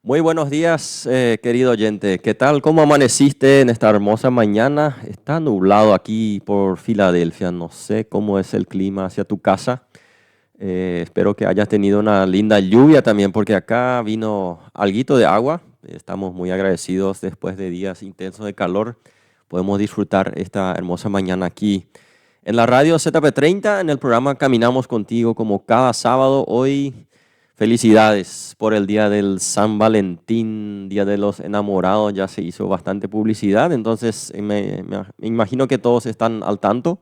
Muy buenos días, querido oyente. ¿Qué tal? ¿Cómo amaneciste en esta hermosa mañana? Está nublado aquí por Filadelfia. No sé cómo es el clima hacia tu casa. Espero que hayas tenido una linda lluvia también, porque acá vino alguito de agua. Estamos muy agradecidos después de días intensos de calor. Podemos disfrutar esta hermosa mañana aquí en la radio ZP30, en el programa Caminamos Contigo, como cada sábado. Hoy, felicidades por el día del San Valentín, Día de los Enamorados. Ya se hizo bastante publicidad, entonces me imagino que todos están al tanto.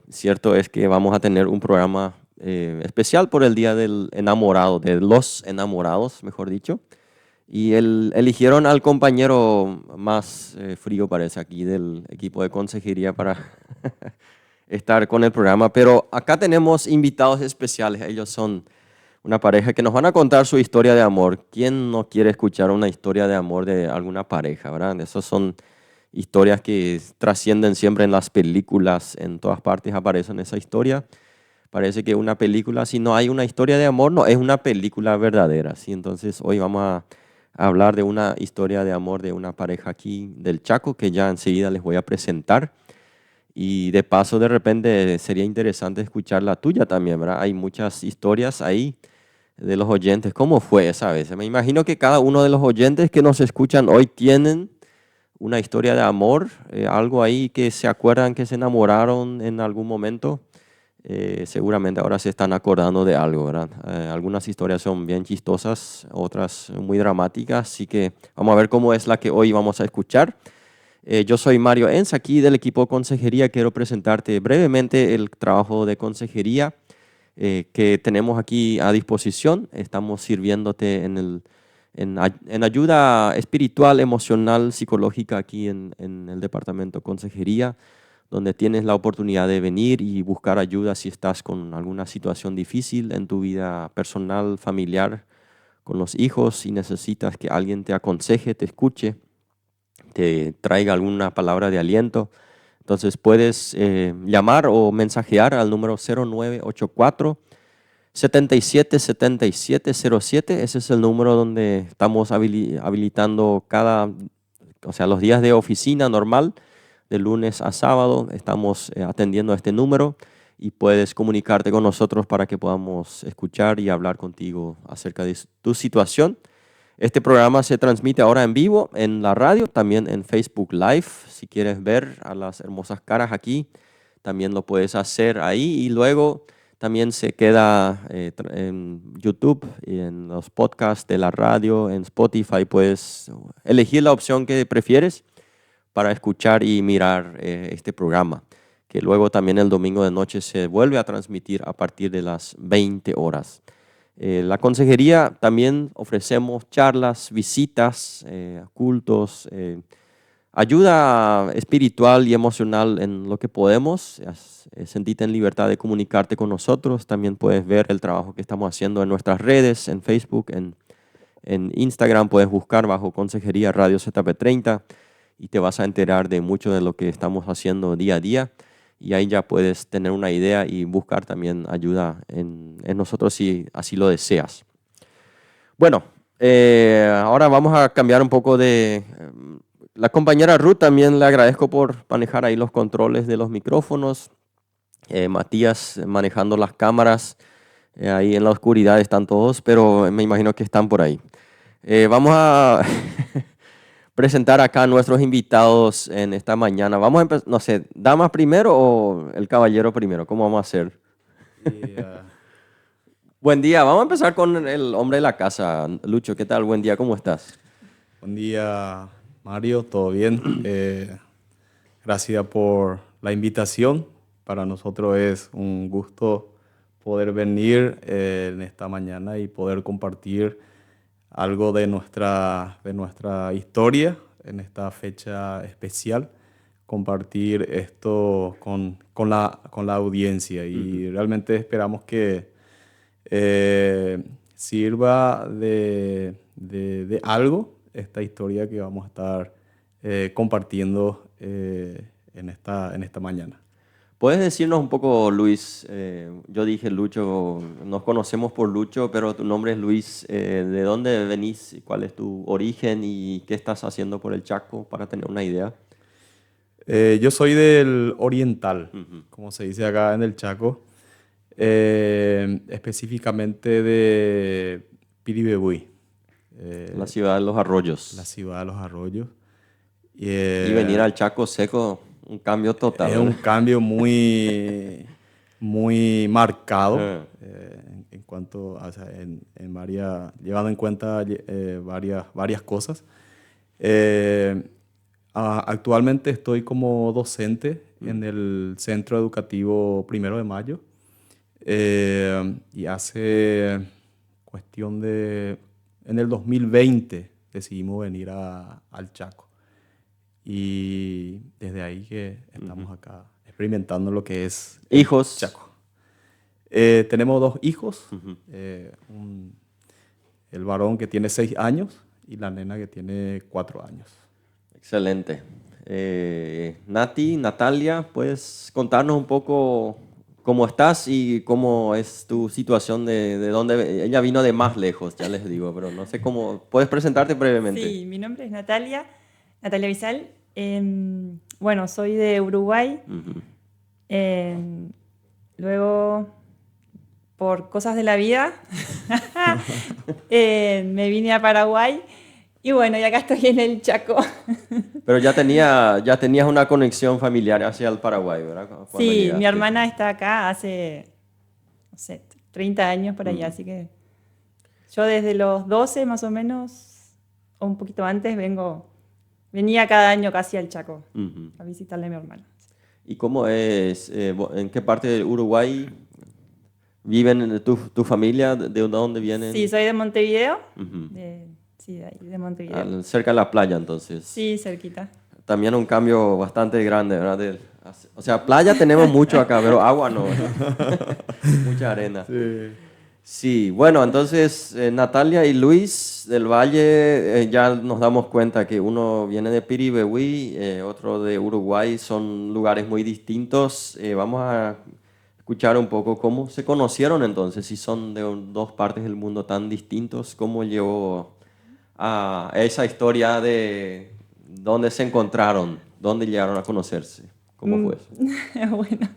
Cierto es que vamos a tener un programa especial por el Día del Enamorado, de los enamorados, mejor dicho. Y eligieron al compañero más frío, parece, aquí del equipo de consejería para estar con el programa. Pero acá tenemos invitados especiales. Ellos son una pareja que nos van a contar su historia de amor. ¿Quién no quiere escuchar una historia de amor de alguna pareja, verdad? Esas son historias que trascienden siempre en las películas. En todas partes aparecen esa historia. Parece que una película, si no hay una historia de amor, no es una película verdadera, ¿sí? Entonces hoy vamos a hablar de una historia de amor de una pareja aquí del Chaco que ya enseguida les voy a presentar. Y de paso, de repente sería interesante escuchar la tuya también, ¿verdad? Hay muchas historias ahí de los oyentes. ¿Cómo fue esa vez? Me imagino que cada uno de los oyentes que nos escuchan hoy tienen una historia de amor, algo ahí que se acuerdan que se enamoraron en algún momento. Seguramente ahora se están acordando de algo, ¿verdad? Algunas historias son bien chistosas, otras muy dramáticas, así que vamos a ver cómo es la que hoy vamos a escuchar. Yo soy Mario Enz, aquí del equipo de consejería. Quiero presentarte brevemente el trabajo de consejería que tenemos aquí a disposición. Estamos sirviéndote en ayuda espiritual, emocional, psicológica aquí en el departamento de consejería, donde tienes la oportunidad de venir y buscar ayuda si estás con alguna situación difícil en tu vida personal, familiar, con los hijos, y necesitas que alguien te aconseje, te escuche, te traiga alguna palabra de aliento. Entonces puedes llamar o mensajear al número 0984 777707. Ese es el número donde estamos habilitando o sea, los días de oficina normal, de lunes a sábado. Estamos atendiendo a este número y puedes comunicarte con nosotros para que podamos escuchar y hablar contigo acerca de tu situación. Este programa se transmite ahora en vivo en la radio, también en Facebook Live. Si quieres ver a las hermosas caras aquí, también lo puedes hacer ahí. Y luego también se queda en YouTube y en los podcasts de la radio, en Spotify. Puedes elegir la opción que prefieres para escuchar y mirar este programa, que luego también el domingo de noche se vuelve a transmitir a partir de las 20 horas. La consejería también ofrecemos charlas, visitas, cultos, ayuda espiritual y emocional en lo que podemos. Sentite en libertad de comunicarte con nosotros. También puedes ver el trabajo que estamos haciendo en nuestras redes, en Facebook, en Instagram. Puedes buscar bajo Consejería Radio ZP30 y te vas a enterar de mucho de lo que estamos haciendo día a día. Y ahí ya puedes tener una idea y buscar también ayuda en nosotros si así lo deseas. Bueno, ahora vamos a cambiar un poco de... La compañera Ruth también le agradezco por manejar ahí los controles de los micrófonos. Matías manejando las cámaras. Ahí en la oscuridad están todos, pero me imagino que están por ahí. Vamos a presentar acá a nuestros invitados en esta mañana. Vamos a empezar, no sé, ¿damas primero o el caballero primero? ¿Cómo vamos a hacer? Y, Buen día, vamos a empezar con el hombre de la casa. Lucho, ¿qué tal? Buen día, ¿cómo estás? buen día, Mario, ¿todo bien? Gracias por la invitación. Para nosotros es un gusto poder venir en esta mañana y poder compartir algo de nuestra historia en esta fecha especial, compartir esto con la audiencia Ujú. y realmente esperamos que eh, sirva de algo esta historia que vamos a estar compartiendo en esta mañana. ¿Puedes decirnos un poco, Luis? Yo dije Lucho, nos conocemos por Lucho, pero tu nombre es Luis. ¿De dónde venís? ¿Cuál es tu origen y qué estás haciendo por el Chaco para tener una idea? Yo soy del oriental, Ujú. como se dice acá en el Chaco, específicamente de Piribebuy, La eh, ciudad de los la arroyos. ciudad de los arroyos. Y, Y venir al Chaco seco, un cambio total, es un ¿verdad? cambio muy marcado Ajá. en cuanto a, o sea, en varias, llevando en cuenta varias cosas. Eh, Actualmente estoy como docente en Mm, el Centro Educativo Primero de Mayo, y hace cuestión en el 2020 decidimos venir al Chaco. Y desde ahí que ujú. estamos acá experimentando lo que es el Hijos. Chaco. Tenemos dos hijos, Ujú. eh, un- el varón que tiene 6 años y la nena que tiene 4 años. Excelente. Nati, Natalia, ¿puedes contarnos un poco cómo estás y cómo es tu situación de dónde? Ella vino de más lejos, ya les digo, pero no sé cómo. ¿Puedes presentarte brevemente? Sí, mi nombre es Natalia, Natalia Visal. Bueno, soy de Uruguay. Ujú. Em, Luego, por cosas de la vida, me vine a Paraguay y bueno, y acá estoy en el Chaco. Pero ya tenías una conexión familiar hacia el Paraguay, ¿verdad? Cuando Sí, mi llegaste. hermana está acá hace, no sé, 30 años por allá, Ujú. así que yo desde los 12 más o menos, o un poquito antes, venía cada año casi al Chaco Ujú. a visitarle a mi hermana. ¿Y cómo es? ¿En qué parte de Uruguay viven tu familia? ¿De dónde Sí, vienen? soy de Montevideo. Ujú. Sí, de ahí, de Montevideo. Cerca de la playa, entonces. Sí, cerquita. También un cambio bastante grande, ¿verdad? O sea, playa tenemos mucho acá, pero agua no, ¿verdad? Mucha arena. Sí. Sí, bueno, entonces Natalia y Luis del Valle, ya nos damos cuenta que uno viene de Piribebuy, otro de Uruguay, son lugares muy distintos. Vamos a escuchar un poco cómo se conocieron entonces, si son de dos partes del mundo tan distintos, cómo llevó a esa historia de dónde se encontraron, dónde llegaron a conocerse, cómo Mm, fue eso. Bueno,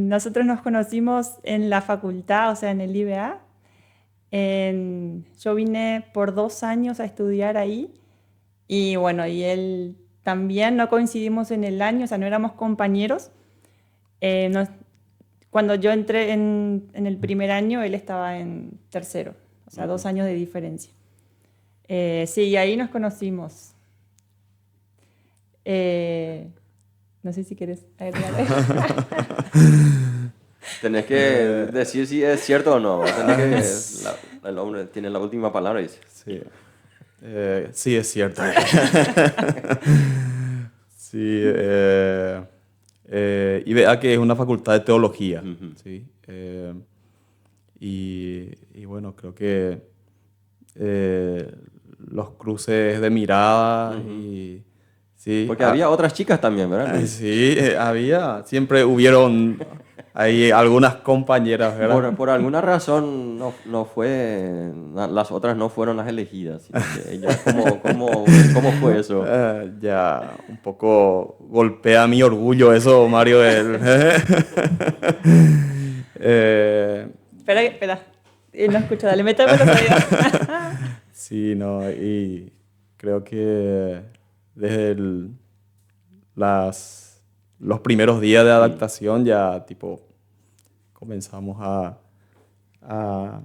nosotros nos conocimos en la facultad, o sea, en el IBA. Yo vine por 2 años a estudiar ahí y bueno, y él también no coincidimos en el año, o sea, no éramos compañeros. Cuando yo entré en el primer año, él estaba en tercero, o sea, Ujú. 2 años de diferencia. Sí, y ahí nos conocimos. Eh, no sé si quieres agregar algo. Tenés que Eh, decir si es cierto o no. Tenés que, s- el hombre tiene la última palabra, dice. sí, sí, es cierto. Sí, y vea que es una facultad de teología, Ujú. ¿sí? Y bueno, creo que eh, los cruces de miradas Ujú. y sí, Porque había otras chicas también, ¿verdad, Luis? sí, siempre hubieron ahí algunas compañeras, ¿verdad? Por alguna razón no fue, las otras no fueron las elegidas, sino que ella, ¿cómo fue eso? Ya un poco golpea mi orgullo eso, Mario. Eh, Espera, espera. No escucho, dale, métame los oídos. sí, no, y creo que desde los primeros días de Mm. adaptación ya tipo comenzamos a, a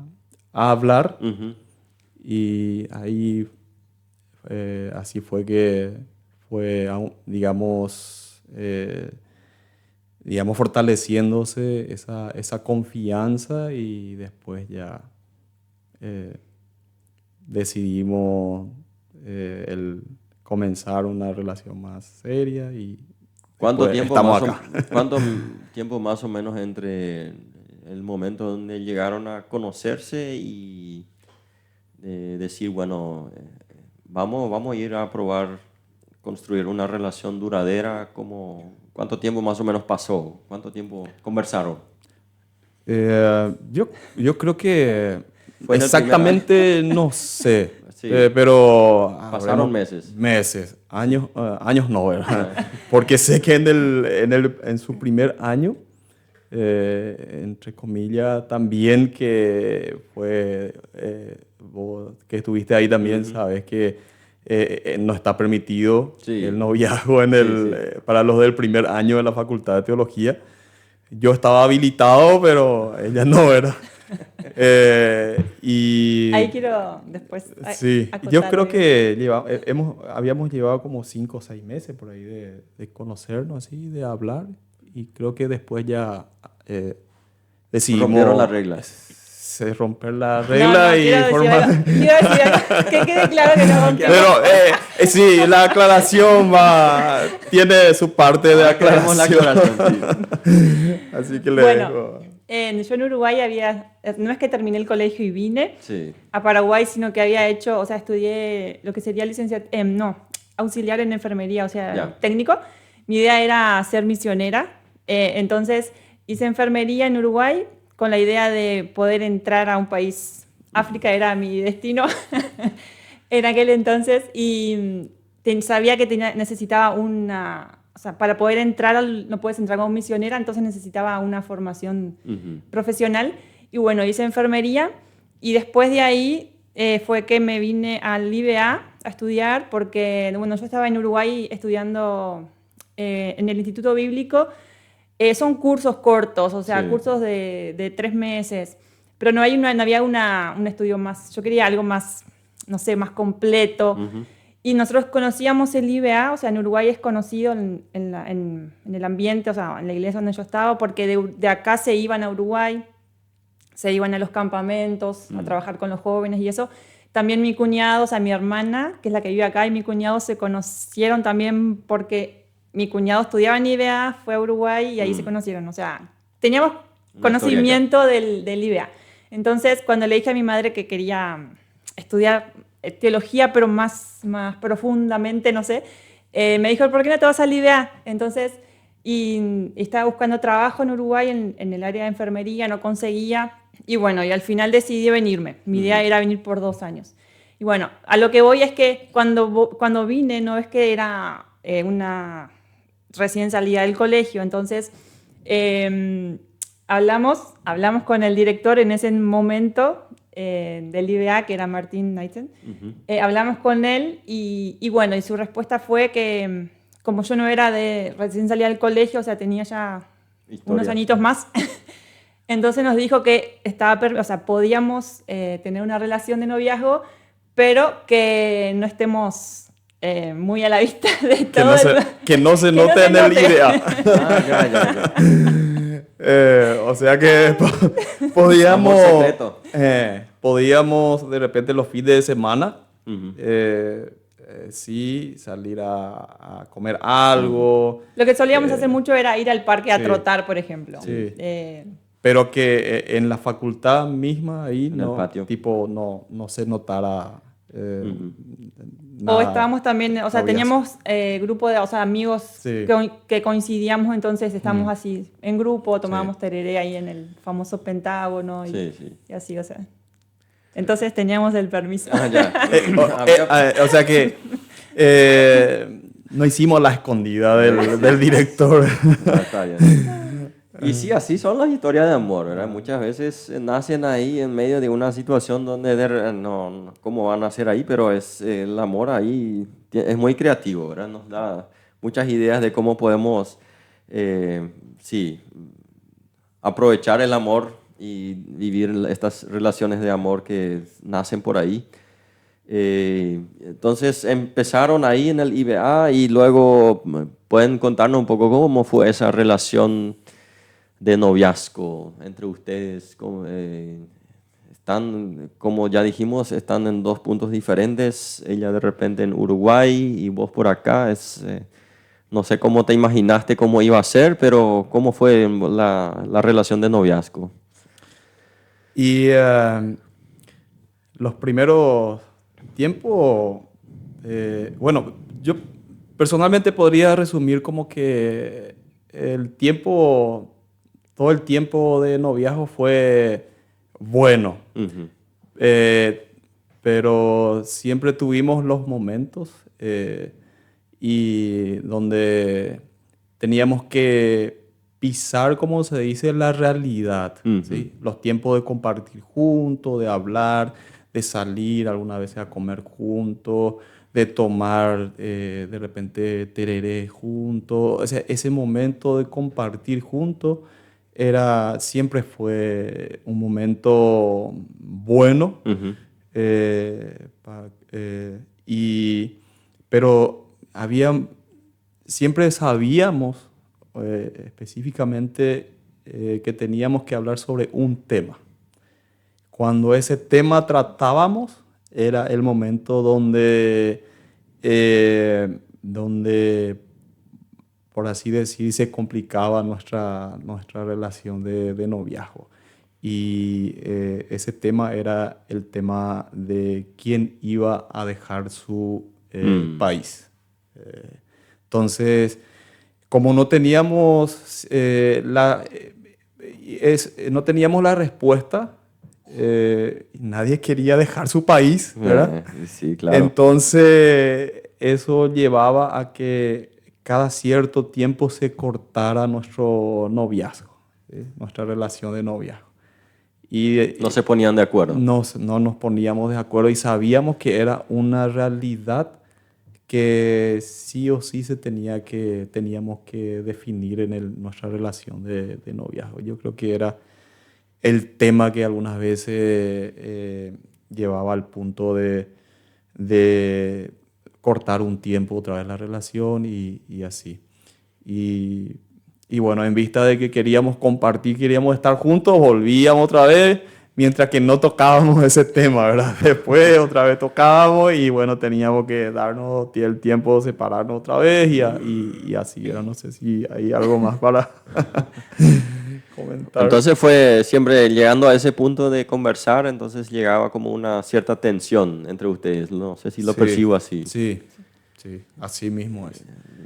hablar Ujú. y ahí así fue que fue, digamos, fortaleciéndose esa confianza y después ya eh, decidimos el comenzar una relación más seria y después estamos acá. ¿Cuánto tiempo más o menos entre el momento donde llegaron a conocerse y decir, bueno, vamos a ir a probar construir una relación duradera? ¿Cuánto tiempo más o menos pasó? ¿Cuánto tiempo conversaron? Yo creo que ¿Fue en el exactamente no sé, Sí. Pero Pasaron habremos- meses. meses, años no, ¿verdad? Porque sé que en su primer año, entre comillas, también que fue, vos que estuviste ahí también, sabes que no está permitido Sí. el noviazgo Sí, sí. para los del primer año de la Facultad de Teología. Yo estaba habilitado, pero ella no era. Ahí quiero después Sí, yo acotar creo algo. que habíamos llevado como 5 o 6 meses por ahí de conocernos, así, de hablar. Y creo que después ya decidimos Rompieron la regla. romper la No, regla no, y quiero decir formar... algo. Quiero decir algo. Que quede claro que no rompimos. Pero sí, la aclaración tiene su parte de Ahora queremos la aclaración. aclaración, Así que le Bueno, dejo. yo en Uruguay no es que terminé el colegio y vine sí. a Paraguay, sino que había hecho, o sea, estudié lo que sería auxiliar en enfermería, o sea, Ya. técnico. Mi idea era ser misionera, entonces hice enfermería en Uruguay con la idea de poder entrar a un país. África era mi destino en aquel entonces y sabía que necesitaba o sea, para poder entrar, no puedes entrar como misionera, entonces necesitaba una formación Ujú. profesional. Y bueno, hice enfermería y después de ahí fue que me vine al IBA a estudiar porque, bueno, yo estaba en Uruguay estudiando en el Instituto Bíblico. Son cursos cortos, o sea, Sí. cursos de 3 meses, pero no había un estudio más, yo quería algo más, no sé, más completo. Ujú. Y nosotros conocíamos el IBA, o sea, en Uruguay es conocido en el ambiente, o sea, en la iglesia donde yo estaba, porque de acá se iban a Uruguay, se iban a los campamentos a trabajar con los jóvenes y eso. También mi cuñado, o sea, mi hermana, que es la que vive acá, y mi cuñado se conocieron también porque mi cuñado estudiaba en IBA, fue a Uruguay y ahí se conocieron. O sea, teníamos Una conocimiento del IBA. Entonces, cuando le dije a mi madre que quería estudiar teología, pero más profundamente, no sé, me dijo, ¿por qué no te vas al IBA? Entonces, y estaba buscando trabajo en Uruguay en el área de enfermería, no conseguía. Y bueno, y al final decidí venirme. Mi idea era venir por 2 años. Y bueno, a lo que voy es que cuando vine, no es que era una recién salida del colegio, entonces hablamos con el director en ese momento del IBA, que era Martín Neiten. Hablamos con él y bueno, y su respuesta fue que como yo no era de recién salida del colegio, o sea, tenía ya Historia. unos añitos más, entonces nos dijo que o sea, podíamos tener una relación de noviazgo, pero que no estemos muy a la vista de Que todo no se, que no se note en el note. IDEA. Ah, ya. O sea que Amor podíamos, secreto. podíamos de repente los fines de semana, Ujú. sí, salir a comer algo, Lo que solíamos hacer mucho era ir al parque a sí. trotar, por ejemplo. Sí. Eh, pero que en la facultad misma ahí En el patio. tipo, no se notara Ujú. o nada. estábamos también, o sea, noviazgo. teníamos grupo de, o sea, amigos Sí. que coincidíamos, entonces estábamos así en grupo, tomábamos tereré ahí en el famoso Pentágono Sí. y así, o sea. Entonces teníamos el permiso. Ah, ya. O sea que no hicimos la escondida del director. Ah, está bien. Y sí, así son las historias de amor, ¿verdad? Muchas veces nacen ahí en medio de una situación donde no, ¿cómo van a nacer ahí? Pero es el amor ahí es muy creativo, ¿verdad? Nos da muchas ideas de cómo podemos, sí, aprovechar el amor y vivir estas relaciones de amor que nacen por ahí. Entonces empezaron ahí en el IBA y luego pueden contarnos un poco cómo fue esa relación de noviazgo entre ustedes. Están, como ya dijimos, están en dos puntos diferentes. Ella de repente en Uruguay y vos por acá. No sé cómo te imaginaste cómo iba a ser, pero ¿cómo fue la relación de noviazgo? Y los primeros tiempos, bueno, yo Personalmente podría resumir como que todo el tiempo de noviazgo fue bueno. Ujú. Eh, pero siempre tuvimos los momentos y donde teníamos que pisar, como se dice, la realidad, Ujú. ¿sí? Los tiempos de compartir juntos, de hablar, de salir algunas veces a comer juntos, de tomar de repente tereré juntos. O sea, ese momento de compartir juntos siempre fue un momento bueno. Ujú. eh, pa- eh, y, pero siempre sabíamos específicamente que teníamos que hablar sobre un tema. Cuando ese tema tratábamos, era el momento donde por así decir, se complicaba nuestra relación de noviazgo. Y ese tema era el tema de quién iba a dejar su Mm. país. Eh, entonces, como no teníamos, no teníamos la respuesta, nadie quería dejar su país, ¿verdad? Sí, claro. Entonces, eso llevaba a que cada cierto tiempo se cortara nuestro noviazgo, ¿sí? Nuestra relación de noviazgo. Y No se ponían de acuerdo. no nos poníamos de acuerdo y sabíamos que era una realidad que sí o sí teníamos que definir en nuestra relación de noviazgo. Yo creo que era el tema que algunas veces llevaba al punto de cortar un tiempo otra vez la relación y así. Y, y bueno, en vista de que queríamos compartir, queríamos estar juntos, volvíamos otra vez, mientras que no tocábamos ese tema, ¿verdad? Después otra vez tocábamos y bueno, teníamos que darnos el tiempo de separarnos otra vez y así, ¿verdad? No sé si hay algo más para comentar. Entonces fue siempre llegando a ese punto de conversar, entonces llegaba como una cierta tensión entre ustedes. No sé si lo Sí, percibo así. sí, sí, así mismo es.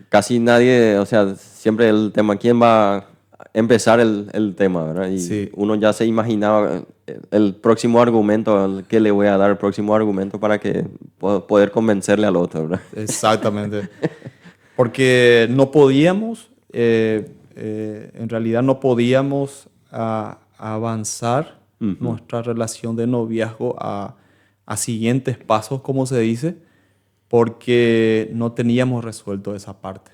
Casi nadie, o sea, siempre el tema, ¿quién va a empezar el tema, ¿verdad? Y Sí, uno ya se imaginaba el próximo argumento, qué le voy a dar el próximo argumento para que poder convencerle al otro, ¿verdad? exactamente. Porque no podíamos, en realidad no podíamos avanzar Ujú. nuestra relación de noviazgo a siguientes pasos, como se dice, porque no teníamos resuelto esa parte.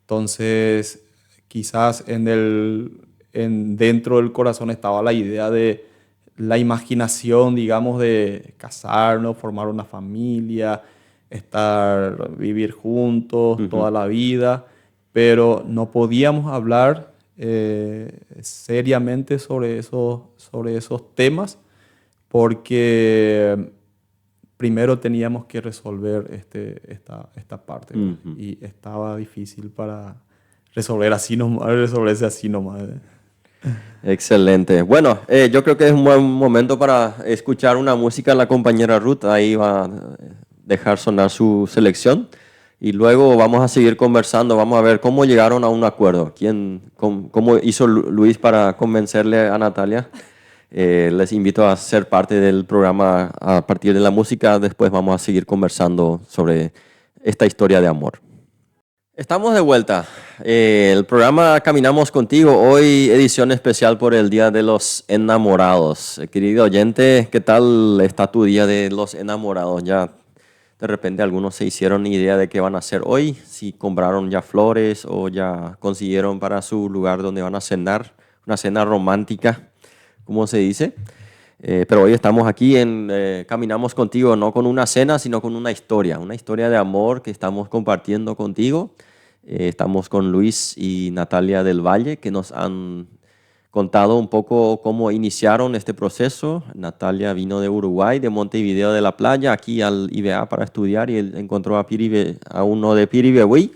Entonces, quizás dentro del corazón estaba la idea de la imaginación, digamos, de casarnos, formar una familia, vivir juntos Ujú. toda la vida, pero no podíamos hablar seriamente sobre esos temas porque primero teníamos que resolver esta parte, ¿verdad? Ujú. Y estaba difícil para resolverse así nomás. Excelente. Bueno, yo creo que es un buen momento para escuchar una música de la compañera Ruth. Ahí va a dejar sonar su selección. Y luego vamos a seguir conversando. Vamos a ver cómo llegaron a un acuerdo. Cómo hizo Luis para convencerle a Natalia. Les invito a ser parte del programa a partir de la música. Después vamos a seguir conversando sobre esta historia de amor. Estamos de vuelta. El programa Caminamos Contigo, hoy edición especial por el Día de los Enamorados. Querido oyente, ¿qué tal está tu Día de los Enamorados? Ya de repente algunos se hicieron idea de qué van a hacer hoy, si compraron ya flores o ya consiguieron para su lugar donde van a cenar, una cena romántica, como se dice. Pero hoy estamos aquí en Caminamos Contigo, no con una cena, sino con una historia de amor que estamos compartiendo contigo. Estamos con Luis y Natalia del Valle, que nos han contado un poco cómo iniciaron este proceso. Natalia vino de Uruguay, de Montevideo de la Playa, aquí al IBA para estudiar y él encontró a uno de Piribebuy,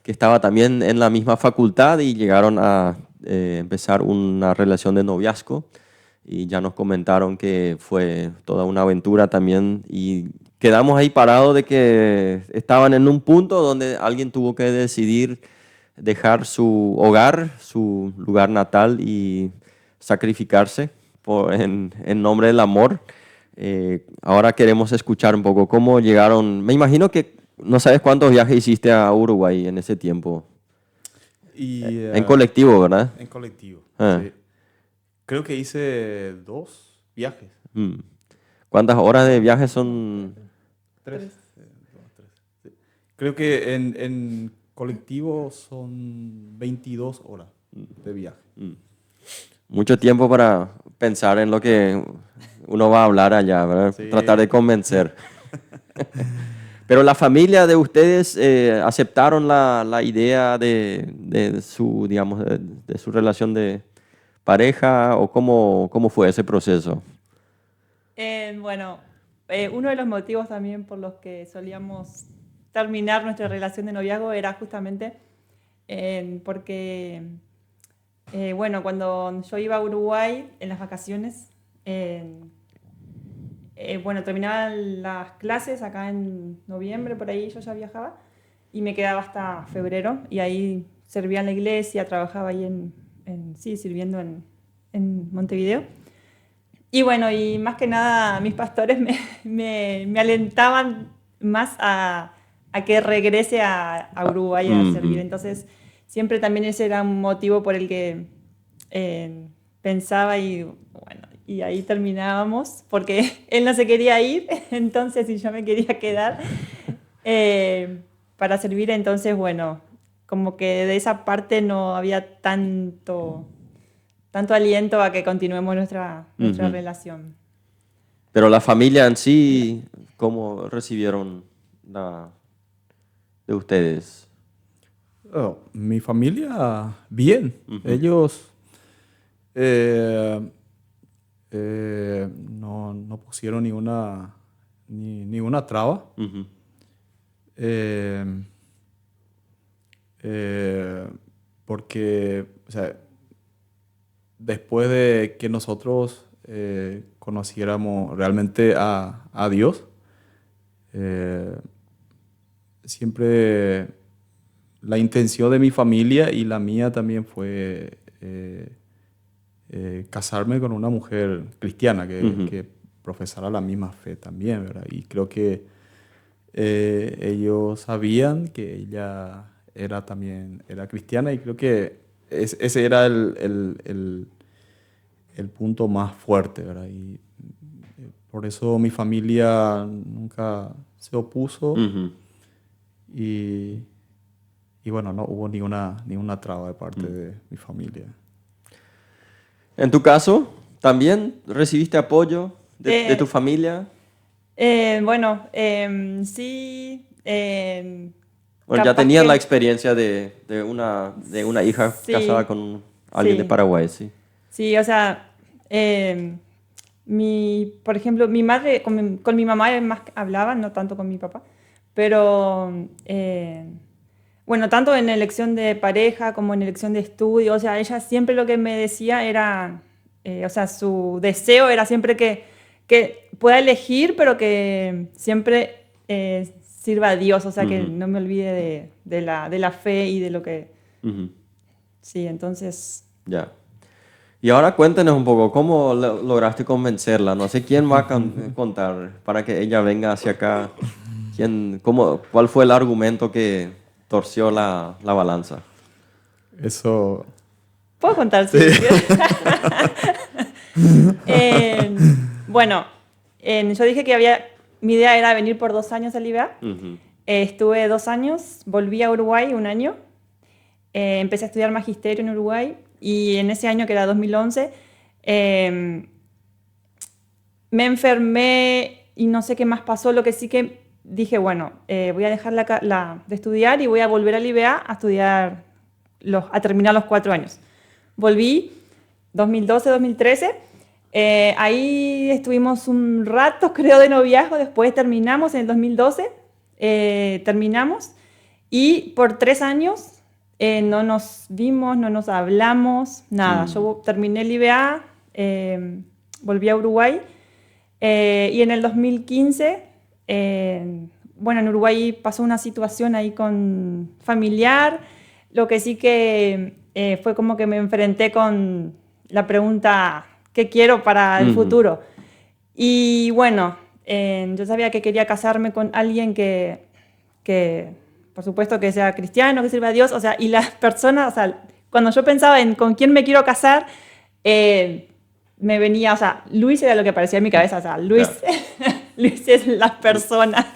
que estaba también en la misma facultad y llegaron a empezar una relación de noviazgo. Y ya nos comentaron que fue toda una aventura también y quedamos ahí parados de que estaban en un punto donde alguien tuvo que decidir dejar su hogar, su lugar natal y sacrificarse en nombre del amor. Ahora queremos escuchar un poco cómo llegaron. Me imagino que no sabes cuántos viajes hiciste a Uruguay en ese tiempo. Y, En colectivo, ¿verdad? En colectivo, Ah. sí. Creo que hice 2 viajes. Mm. ¿Cuántas horas de viaje son? 3. Sí. Creo que en colectivo son 22 horas de viaje. Mucho tiempo para pensar en lo que uno va a hablar allá, ¿verdad? Sí. Tratar de convencer. Pero la familia de ustedes aceptaron la idea de su, digamos, de su relación de pareja, o cómo fue ese proceso. Bueno, uno de los motivos también por los que solíamos terminar nuestra relación de noviazgo era justamente porque, bueno, cuando yo iba a Uruguay en las vacaciones, bueno, terminaban las clases acá en noviembre, por ahí yo ya viajaba, y me quedaba hasta febrero, y ahí servía en la iglesia, trabajaba ahí sí, sirviendo en Montevideo. Y bueno, y más que nada mis pastores me alentaban más a que regrese a Uruguay a servir. Entonces, siempre también ese era un motivo por el que pensaba, y bueno, y ahí terminábamos, porque él no se quería ir, entonces, y yo me quería quedar para servir. Entonces, bueno, como que de esa parte no había tanto aliento a que continuemos nuestra relación. Pero la familia en sí, ¿cómo recibieron de ustedes? Oh, mi familia, bien. Ellos no pusieron ninguna traba. Porque, o sea, después de que nosotros conociéramos realmente a Dios, siempre la intención de mi familia y la mía también fue casarme con una mujer cristiana que profesara la misma fe también, ¿verdad? Y creo que ellos sabían que ella era cristiana, y creo que ese era el punto más fuerte, ¿verdad? Y por eso mi familia nunca se opuso. Y bueno, no hubo ninguna traba de parte de mi familia. En tu caso, ¿también recibiste apoyo de tu familia? Bueno, sí. Bueno, ya tenían la experiencia de una hija Sí, casada con alguien sí. de Paraguay, ¿sí? Sí, o sea, por ejemplo, mi madre con mi mamá más hablaba, no tanto con mi papá, pero bueno, tanto en elección de pareja como en elección de estudio, o sea, ella siempre lo que me decía era, o sea, su deseo era siempre que pueda elegir, pero que siempre sirva a Dios, o sea, que no me olvide de la fe y de lo que... Sí, entonces... Ya. Y ahora cuéntenos un poco, ¿cómo lograste convencerla? No sé quién va a contar para que ella venga hacia acá. ¿Cuál fue el argumento que torció la balanza? Eso... ¿Puedo contar? Sí. Bueno, yo dije que mi idea era venir por 2 años al IBA. Estuve 2 años, volví a Uruguay 1 año. Empecé a estudiar magisterio en Uruguay, y en ese año, que era 2011, me enfermé y no sé qué más pasó. Lo que sí que dije, bueno, voy a dejar de estudiar y voy a volver al IBA a estudiar, a terminar los 4 años. Volví 2012, 2013. Ahí estuvimos un rato, creo, de noviazgo. Después terminamos en el 2012. Terminamos. Y por 3 años no nos vimos, no nos hablamos, nada. Yo terminé el IBA, volví a Uruguay. Y en el 2015 bueno, en Uruguay pasó una situación ahí con familiar, lo que sí que fue como que me enfrenté con la pregunta, ¿qué quiero para el futuro? Y bueno, yo sabía que quería casarme con alguien que, por supuesto, que sea cristiano, que sirva a Dios, o sea, y las personas, o sea, cuando yo pensaba en con quién me quiero casar, me venía, o sea, Luis era lo que aparecía en mi cabeza, o sea, Luis, Luis es la persona.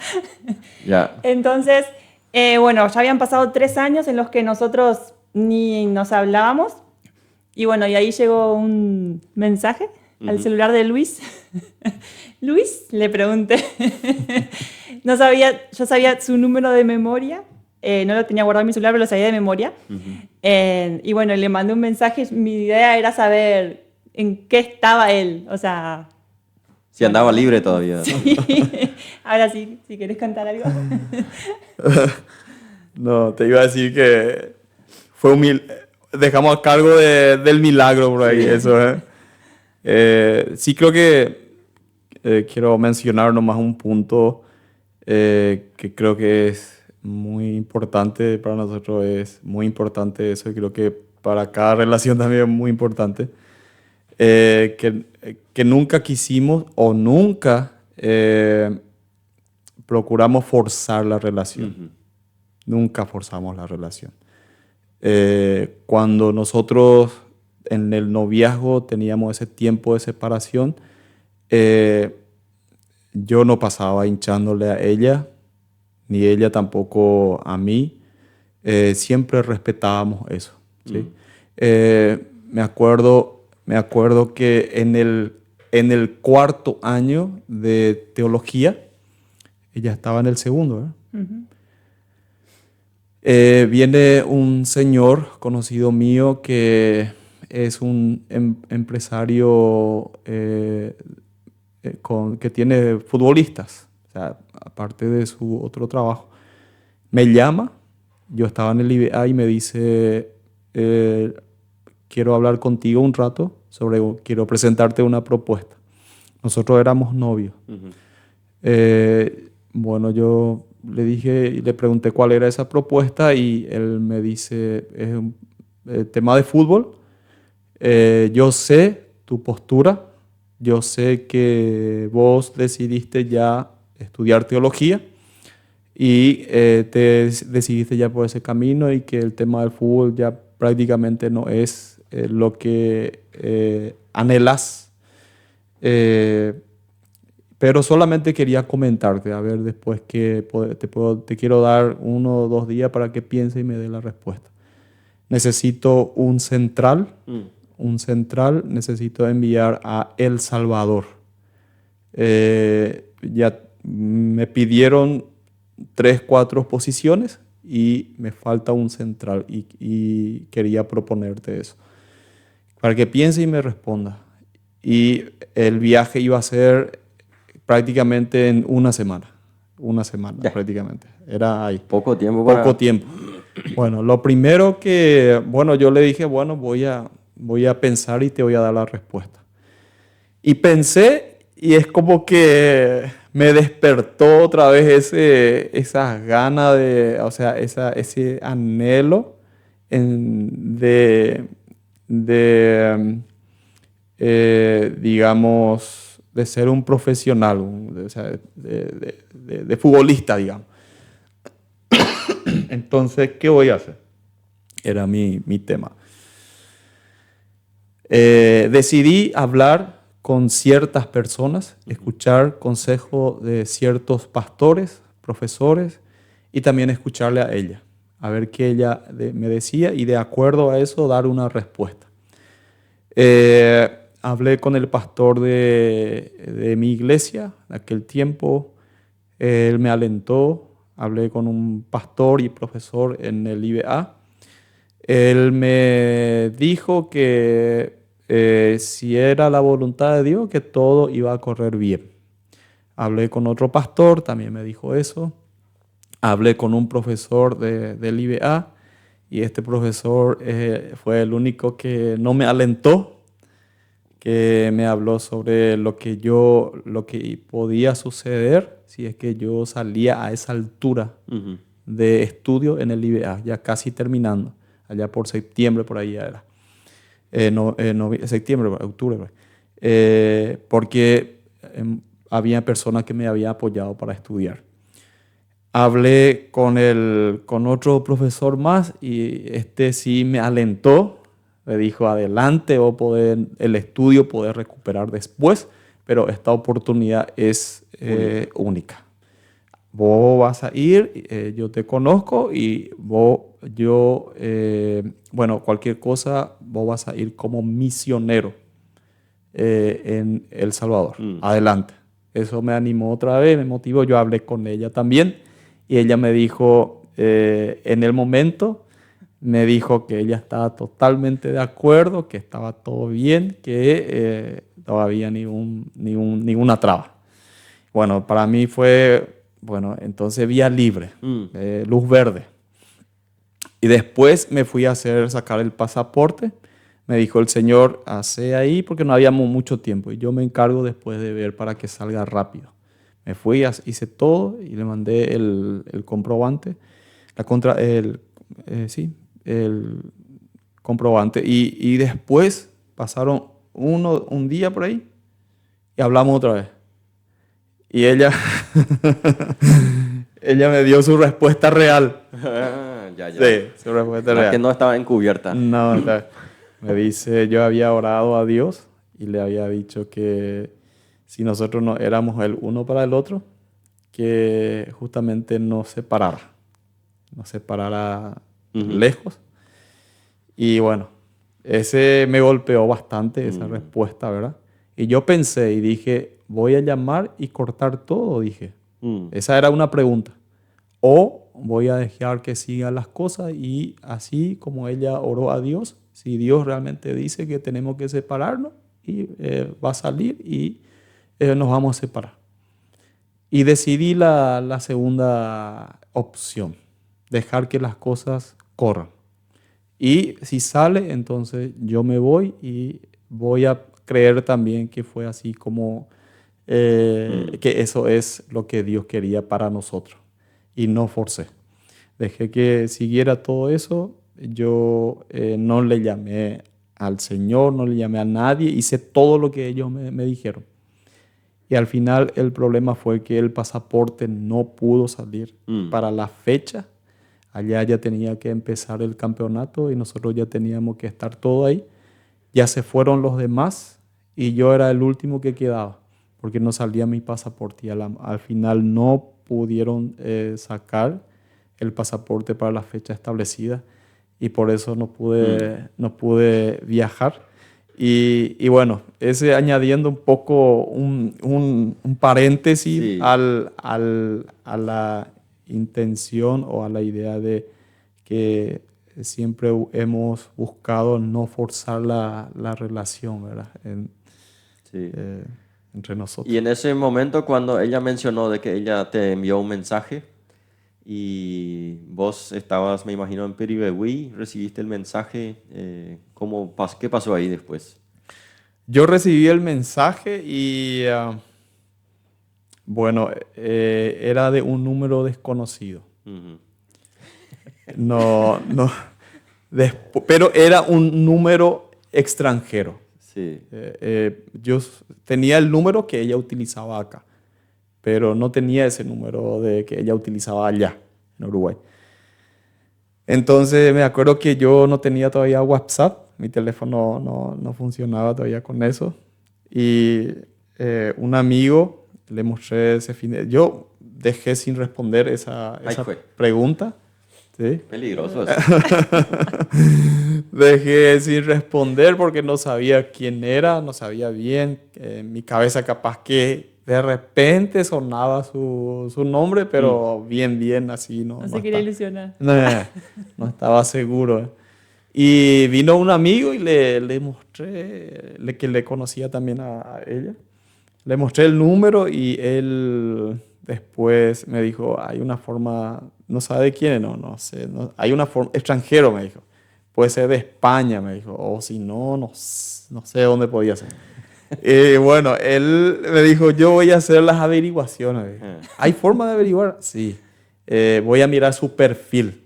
Ya. Entonces, bueno, ya habían pasado 3 años en los que nosotros ni nos hablábamos, y bueno, y ahí llegó un mensaje al celular de Luis. Luis, le pregunté. No sabía, yo sabía su número de memoria, no lo tenía guardado en mi celular, pero lo sabía de memoria. Y bueno, le mandé un mensaje, mi idea era saber en qué estaba él, o sea... Si andaba libre todavía. Sí. Ahora sí, si querés contar algo. No, te iba a decir que fue dejamos a cargo del milagro por ahí, eso, sí creo que quiero mencionar nomás un punto que creo que es muy importante para nosotros, es muy importante eso, y creo que para cada relación también es muy importante, que nunca quisimos o nunca procuramos forzar la relación. Nunca forzamos la relación. Cuando nosotros en el noviazgo teníamos ese tiempo de separación, yo no pasaba hinchándole a ella, ni ella tampoco a mí. Siempre respetábamos eso, ¿sí? Me acuerdo que en el cuarto año de teología, ella estaba en el segundo, ¿verdad? Viene un señor conocido mío que es un empresario que tiene futbolistas, o sea, aparte de su otro trabajo. Me llama, yo estaba en el IBA y me dice, quiero hablar contigo un rato quiero presentarte una propuesta. Nosotros éramos novios. Bueno, yo le dije y le pregunté cuál era esa propuesta y él me dice, es un tema de fútbol. Yo sé tu postura, yo sé que vos decidiste ya estudiar teología y te decidiste ya por ese camino y que el tema del fútbol ya prácticamente no es lo que anhelas. Pero solamente quería comentarte, a ver después que te quiero dar 1 o 2 días para que piense y me dé la respuesta. Necesito un central, necesito enviar a El Salvador. Ya me pidieron 3, 4 posiciones y me falta un central y quería proponerte eso. Para que piense y me responda. Y el viaje iba a ser prácticamente en una semana prácticamente. Era ahí. Poco tiempo. Poco tiempo. Bueno, lo primero que, bueno, yo le dije, bueno, voy a pensar y te voy a dar la respuesta. Y pensé y es como que me despertó otra vez esas ganas o sea, ese anhelo digamos, de ser un profesional, o sea, de futbolista, digamos. Entonces, ¿qué voy a hacer? Era mi tema. Decidí hablar con ciertas personas, escuchar consejos de ciertos pastores, profesores, y también escucharle a ella, a ver qué ella me decía y de acuerdo a eso dar una respuesta. Hablé con el pastor de mi iglesia en aquel tiempo, él me alentó, hablé con un pastor y profesor en el IBA, él me dijo que si era la voluntad de Dios, que todo iba a correr bien. Hablé con otro pastor, también me dijo eso, hablé con un profesor del IBA y este profesor fue el único que no me alentó, que me habló sobre lo que podía suceder si es que yo salía a esa altura Ujú. de estudio en el IBA, ya casi terminando, allá por septiembre, por ahí ya era. Septiembre, octubre, por ahí. Porque había personas que me habían apoyado para estudiar. Hablé con otro profesor más y este sí me alentó, me dijo, adelante, o poder, el estudio poder recuperar después, pero esta oportunidad es única. Vos vas a ir, yo te conozco y bueno, cualquier cosa, vos vas a ir como misionero en El Salvador. Adelante. Eso me animó otra vez, me motivó. Yo hablé con ella también y ella me dijo, en el momento, me dijo que ella estaba totalmente de acuerdo, que estaba todo bien, que no había ninguna traba. Bueno, para mí fue, bueno, entonces vía libre, luz verde. Y después me fui a sacar el pasaporte. Me dijo el señor, hace ahí porque no habíamos mucho tiempo y yo me encargo después de ver para que salga rápido. Me fui, hice todo y le mandé el comprobante, sí, el comprobante. Y después pasaron un día por ahí y hablamos otra vez. Y ella, ella me dio su respuesta real. Ya, ya. Sí, su respuesta La real. que no estaba encubierta. No, me dice, yo había orado a Dios y le había dicho que si nosotros no éramos el uno para el otro, que justamente nos separara lejos. Y bueno, ese me golpeó bastante, esa respuesta, ¿verdad? Y yo pensé y dije, voy a llamar y cortar todo, dije. Esa era una pregunta. O voy a dejar que sigan las cosas y así como ella oró a Dios, si Dios realmente dice que tenemos que separarnos, y va a salir y nos vamos a separar. Y decidí la segunda opción, dejar que las cosas corran. Y si sale, entonces yo me voy y voy a creer también que fue así como que eso es lo que Dios quería para nosotros. Y no forcé. Dejé que siguiera todo eso. Yo no le llamé al Señor, no le llamé a nadie. Hice todo lo que ellos me dijeron. Y al final el problema fue que el pasaporte no pudo salir para la fecha. Allá ya tenía que empezar el campeonato y nosotros ya teníamos que estar todo ahí. Ya se fueron los demás y yo era el último que quedaba porque no salía mi pasaporte y al final no pudieron sacar el pasaporte para la fecha establecida y por eso no pude viajar. Y bueno, ese añadiendo un poco un paréntesis Sí. a la intención o a la idea de que siempre hemos buscado no forzar la relación, ¿verdad? Sí. Entre nosotros. Y en ese momento cuando ella mencionó de que ella te envió un mensaje y vos estabas, me imagino, en Piribebuy, recibiste el mensaje, ¿qué pasó ahí después? Yo recibí el mensaje y bueno, era de un número desconocido. No, pero era un número extranjero. Sí. Yo tenía el número que ella utilizaba acá, pero no tenía ese número que ella utilizaba allá, en Uruguay. Entonces me acuerdo que yo no tenía todavía WhatsApp, mi teléfono no funcionaba todavía con eso. Y un amigo le mostré ese fin. Yo dejé sin responder esa pregunta. ¿Sí? Peligroso eso. Dejé sin responder porque no sabía quién era, no sabía bien. En mi cabeza capaz que de repente sonaba su nombre, pero bien así. No se quería ilusionar. No estaba seguro. Y vino un amigo y le mostré, que le conocía también a ella. Le mostré el número y él después me dijo, hay una forma, no sabe de quién es, no sé, hay una forma, extranjero me dijo, puede ser de España, me dijo, o si no sé dónde podía ser. Bueno, él me dijo, yo voy a hacer las averiguaciones. ¿Hay forma de averiguar? Sí. Voy a mirar su perfil.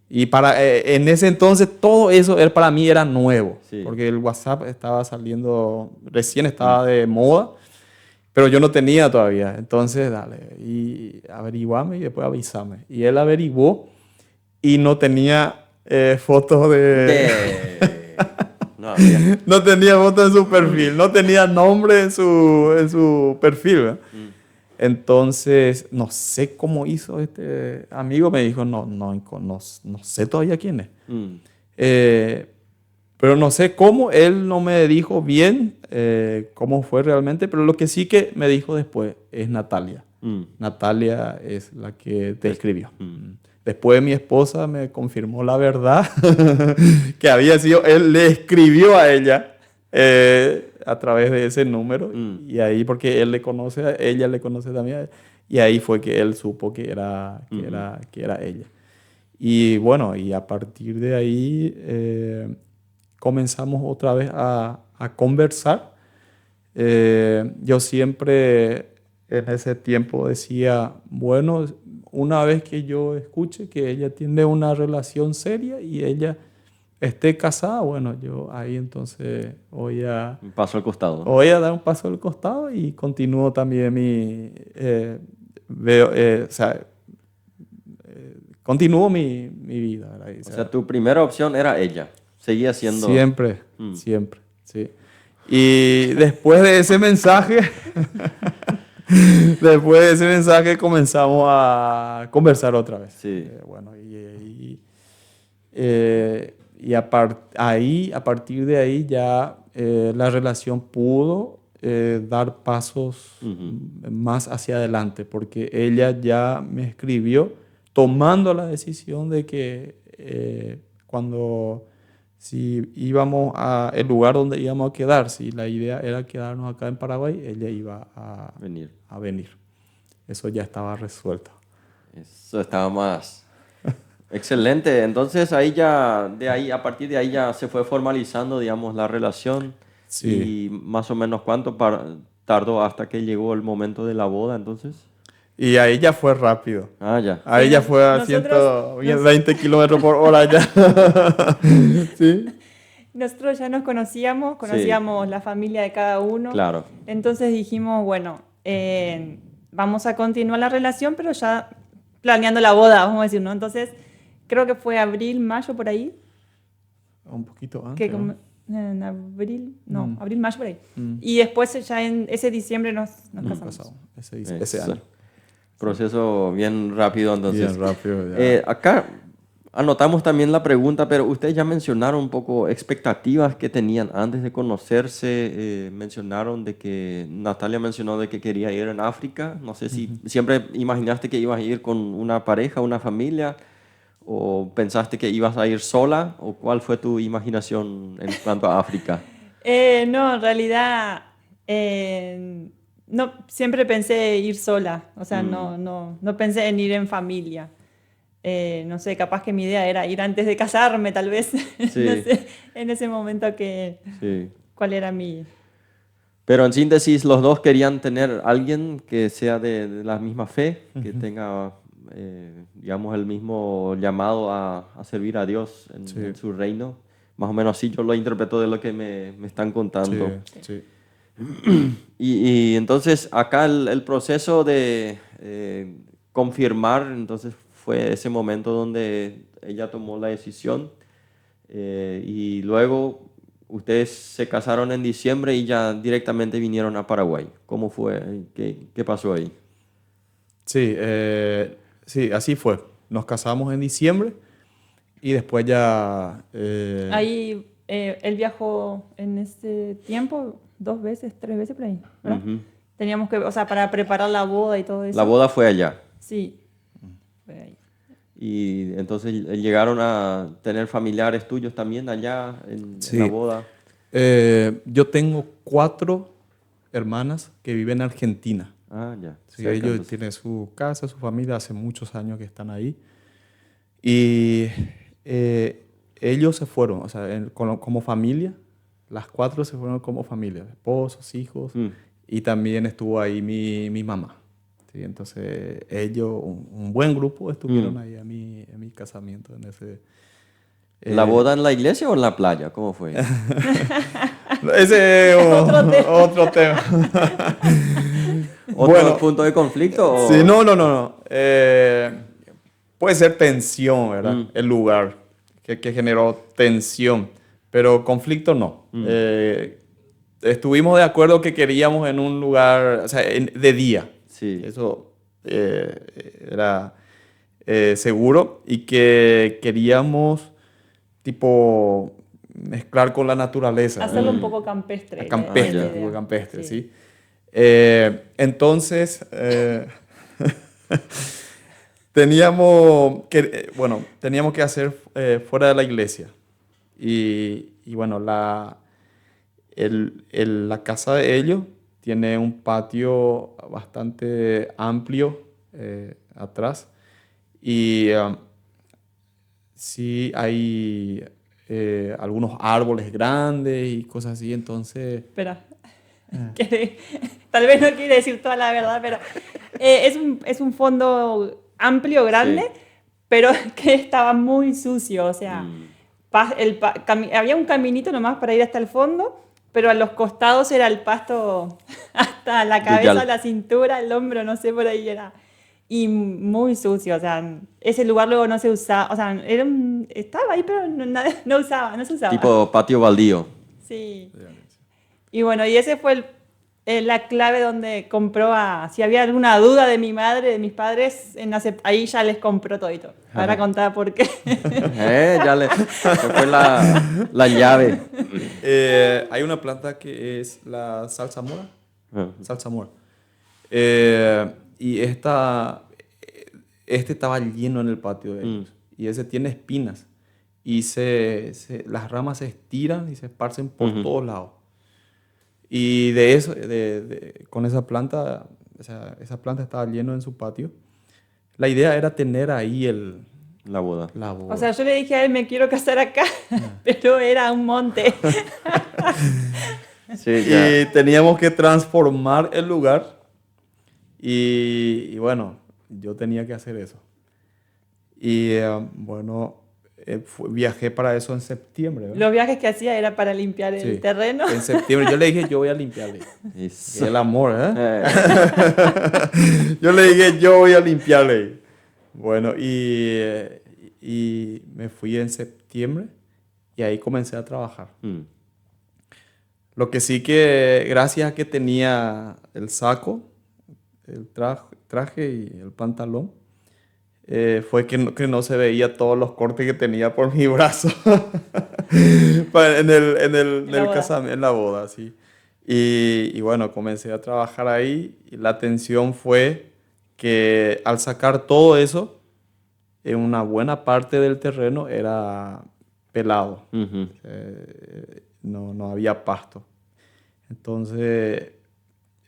Y en ese entonces todo eso para mí era nuevo, Sí. porque el WhatsApp estaba saliendo, recién estaba de moda, pero yo no tenía todavía. Entonces, dale, y averiguame y después avísame. Y él averiguó y no tenía fotos No había. no tenía fotos en su perfil, no tenía nombre en su perfil, ¿verdad? Entonces, no sé cómo hizo este amigo, me dijo, no sé todavía quién es. Pero no sé cómo, él no me dijo bien cómo fue realmente, pero lo que sí que me dijo después es Natalia. Natalia es la que te escribió. Después mi esposa me confirmó la verdad, que había sido, él le escribió a ella a través de ese número, y ahí porque él le conoce, ella le conoce también, y ahí fue que él supo que era ella. Y bueno, y a partir de ahí comenzamos otra vez a conversar. Yo siempre en ese tiempo decía, bueno, una vez que yo escuche que ella tiene una relación seria y ella esté casada, bueno, yo ahí entonces Un paso al costado. voy a dar un paso al costado y continúo también o sea, continúo mi vida, ¿verdad? O sea, tu primera opción era ella. Seguía siendo... Siempre, siempre, sí. Y después de ese mensaje, comenzamos a conversar otra vez. Sí. Bueno, a partir de ahí ya la relación pudo dar pasos más hacia adelante, porque ella ya me escribió tomando la decisión de que si íbamos el lugar donde íbamos a quedar, si la idea era quedarnos acá en Paraguay, ella iba a venir. Eso ya estaba resuelto. Eso estaba más... Excelente. Entonces ahí ya, a partir de ahí ya se fue formalizando, digamos, la relación. Sí. Y más o menos cuánto tardó hasta que llegó el momento de la boda, entonces. Y ahí ya fue rápido. Ah, ya. Ahí Sí, ya fue a nosotros- 120 kilómetros por hora ya. ¿Sí? Nosotros ya nos conocíamos la familia de cada uno. Claro. Entonces dijimos, bueno, vamos a continuar la relación, pero ya planeando la boda, vamos a decir, ¿no? Entonces, creo que fue abril, mayo, por ahí. Un poquito Que antes, ¿no? en abril, abril, mayo, por ahí. Y después ya en ese diciembre nos casamos. Pasado, ese año. Proceso bien rápido, entonces. Bien rápido, ya. Acá anotamos también la pregunta, pero ustedes ya mencionaron un poco expectativas que tenían antes de conocerse. Mencionaron de que Natalia mencionó de que quería ir en África. No sé si siempre imaginaste que ibas a ir con una pareja, una familia, o pensaste que ibas a ir sola, o cuál fue tu imaginación en cuanto a África. No, en realidad, no, siempre pensé ir sola, o sea, no pensé en ir en familia. No sé, capaz que mi idea era ir antes de casarme, tal vez. Sí. No sé, en ese momento Sí. cuál era mi... Pero en síntesis, los dos querían tener alguien que sea de la misma fe, que tenga, digamos, el mismo llamado a servir a Dios en su reino. Más o menos así yo lo interpreto de lo que me están contando. Sí. Y entonces acá el proceso de confirmar, entonces fue ese momento donde ella tomó la decisión y luego ustedes se casaron en diciembre y ya directamente vinieron a Paraguay. ¿Cómo fue? ¿Qué pasó ahí? Sí, así fue. Nos casamos en diciembre y después ya... Ahí él viajó en ese tiempo 2 veces, 3 veces por ahí, ¿verdad? Teníamos que, o sea, para preparar la boda y todo eso. La boda fue allá. Sí, fue ahí. Y entonces llegaron a tener familiares tuyos también allá en la boda. Yo tengo 4 hermanas que viven en Argentina. Ah, ya. Sí, Cerca, ellos entonces. tienen su casa, su familia, hace muchos años que están ahí. Y ellos se fueron, o sea, como familia, las 4 se fueron como familia, esposos, hijos, Mm. y también estuvo ahí mi mamá. ¿Sí? Entonces ellos, un buen grupo, estuvieron ahí en mi casamiento. ¿La Eh, boda en la iglesia o en la playa? ¿Cómo fue? Ese es Otro tema. otro tema. ¿Otro Bueno, punto de conflicto? sí, O... no. Puede ser tensión, ¿verdad? Mm. El lugar que generó tensión, pero conflicto no. Estuvimos de acuerdo que queríamos en un lugar, o sea, de día. Sí. Eso era seguro, y que queríamos tipo mezclar con la naturaleza, ¿verdad? Hacerlo un poco campestre. la Campestre, ya. tipo idea. campestre, Sí. ¿sí? Entonces, teníamos que hacer fuera de la iglesia. Y bueno, la casa de ellos tiene un patio bastante amplio atrás. Y sí hay algunos árboles grandes y cosas así, entonces... Espera. Tal vez no quiere decir toda la verdad, pero es un fondo amplio, grande, Sí. pero que estaba muy sucio. O sea, Mm. había un caminito nomás para ir hasta el fondo, pero a los costados era el pasto hasta la cabeza, Yuyal. la cintura, el hombro, no sé, por ahí era. Y muy sucio, o sea, ese lugar luego no se usaba, o sea, estaba ahí, pero no se usaba. Tipo patio baldío. Sí. Y bueno, y ese fue la clave donde compró si había alguna duda de mi madre, de mis padres, ahí ya les compró todito. Ahora contaba por qué. Esa fue la llave. Hay una planta que es la salsamora. Ah. Salsamora. Y este estaba lleno en el patio de ellos. Y ese tiene espinas. Y las ramas se estiran y se esparcen por todos lados. Y de eso, con esa planta, o sea, esa planta estaba lleno en su patio. La idea era tener ahí La boda. la boda. O sea, yo le dije a él, me quiero casar acá, pero era un monte. Sí, ya. Y teníamos que transformar el lugar. Y bueno, yo tenía que hacer eso. Y bueno, viajé para eso en septiembre, ¿verdad? Los viajes que hacía era para limpiar el Sí. terreno. En septiembre yo le dije, yo voy a limpiarle. Eso. El amor, ¿eh? Eh, Yo le dije, yo voy a limpiarle. Bueno, y me fui en septiembre y ahí comencé a trabajar. mm. Lo que sí que, gracias a que tenía el saco, el traje y el pantalón, fue que no se veía todos los cortes que tenía por mi brazo en la boda, sí. Y bueno, comencé a trabajar ahí y la tensión fue que al sacar todo eso, en una buena parte del terreno era pelado. Ujú. No había pasto. Entonces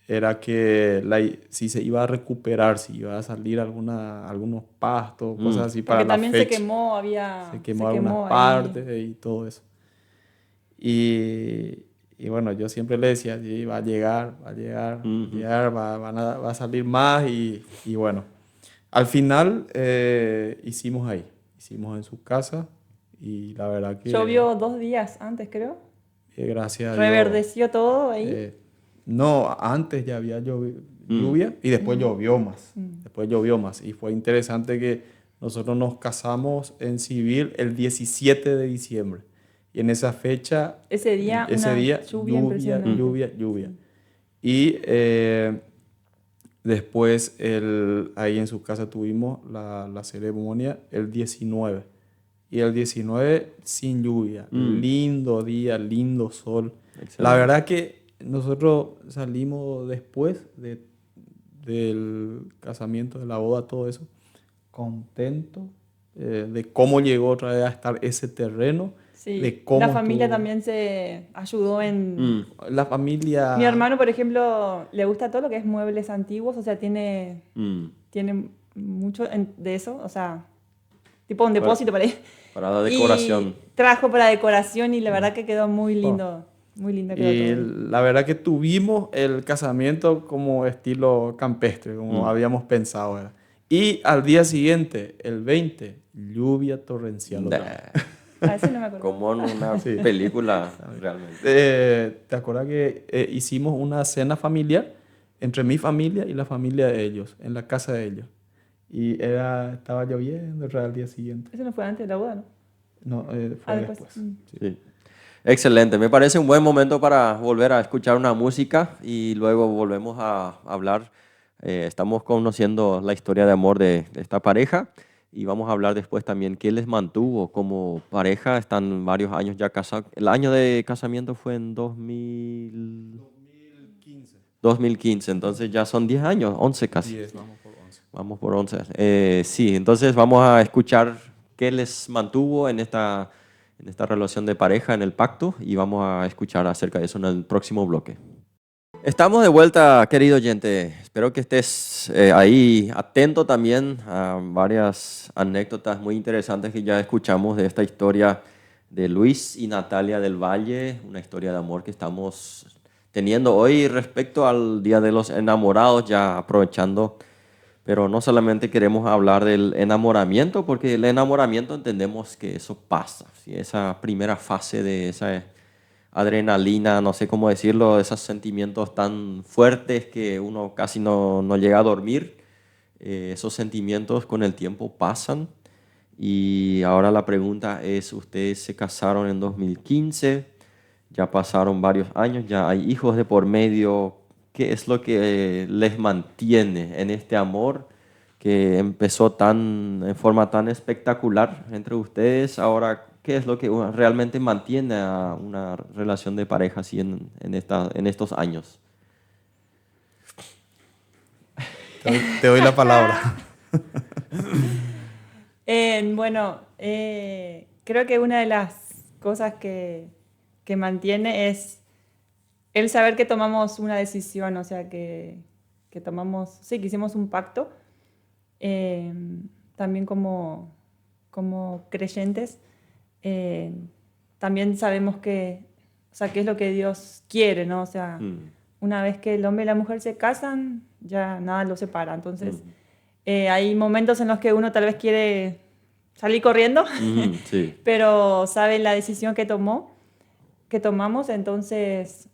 era que si se iba a recuperar, si iba a salir algunos pastos, cosas así para Porque la también fecha. se Quemó quemó algunas ahí. partes y todo eso. Y bueno, yo siempre le decía, sí, va a llegar, va a salir más y bueno. Al final hicimos ahí, hicimos en su casa y la verdad que... Llovió 2 días antes, creo. gracias a Dios. Reverdeció todo ahí. No, antes ya había lluvia y después llovió más. Después llovió más. Y fue interesante que nosotros nos casamos en civil el 17 de diciembre. Y en esa fecha, Ese día, una lluvia impresionante. lluvia. Y después ahí en su casa tuvimos la ceremonia el 19. Y el 19 sin lluvia. Lindo día, lindo sol. Excelente. La verdad que nosotros salimos después del casamiento, de la boda, todo eso, contentos de cómo llegó otra vez a estar ese terreno. Sí, De cómo la familia estuvo. también se ayudó en... La familia... Mi hermano, por ejemplo, le gusta todo lo que es muebles antiguos, o sea, tiene mucho de eso, o sea, tipo un depósito para ahí. Para la decoración. Y trajo para decoración y la verdad que quedó muy lindo. Muy lindo quedó Y todo. la verdad que tuvimos el casamiento como estilo campestre, como habíamos pensado, ¿verdad? Y al día siguiente, el 20, lluvia torrencial otra vez. Nah, A ese no me acuerdo. como en una Sí. película, realmente. ¿Te acuerdas que hicimos una cena familiar entre mi familia y la familia de ellos, en la casa de ellos? Y estaba lloviendo al día siguiente. Ese no fue antes de la boda, ¿no? No, Ah, fue después. después. Sí. Sí. Excelente, me parece un buen momento para volver a escuchar una música y luego volvemos a hablar. Estamos conociendo la historia de amor de esta pareja y vamos a hablar después también qué les mantuvo como pareja. Están varios años ya casados. El año de casamiento fue en 2015, entonces ya son 10 años, 11 casi. 10, vamos por 11. Vamos por 11. Sí, entonces vamos a escuchar qué les mantuvo en esta relación de pareja, en el pacto, y vamos a escuchar acerca de eso en el próximo bloque. Estamos de vuelta, querido oyente. Espero que estés ahí atento también a varias anécdotas muy interesantes que ya escuchamos de esta historia de Luis y Natalia del Valle, una historia de amor que estamos teniendo hoy respecto al Día de los Enamorados, ya aprovechando. Pero no solamente queremos hablar del enamoramiento, porque el enamoramiento entendemos que eso pasa, ¿sí? Esa primera fase de esa adrenalina, no sé cómo decirlo, esos sentimientos tan fuertes que uno casi no llega a dormir, esos sentimientos con el tiempo pasan. Y ahora la pregunta es, ustedes se casaron en 2015, ya pasaron varios años, ya hay hijos de por medio. ¿Qué es lo que les mantiene en este amor que empezó en forma tan espectacular entre ustedes? Ahora, ¿qué es lo que realmente mantiene a una relación de pareja así en estos años? Te doy la palabra. Bueno, creo que una de las cosas que mantiene es el saber que tomamos una decisión, o sea, que tomamos, sí, que hicimos un pacto, eh, también como creyentes, eh, también sabemos que, o sea, qué es lo que Dios quiere, ¿no? O sea, Mm, una vez que el hombre y la mujer se casan, ya nada los separa. Entonces, mm, hay momentos en los que uno tal vez quiere salir corriendo, sí. pero sabe la decisión que tomamos, entonces,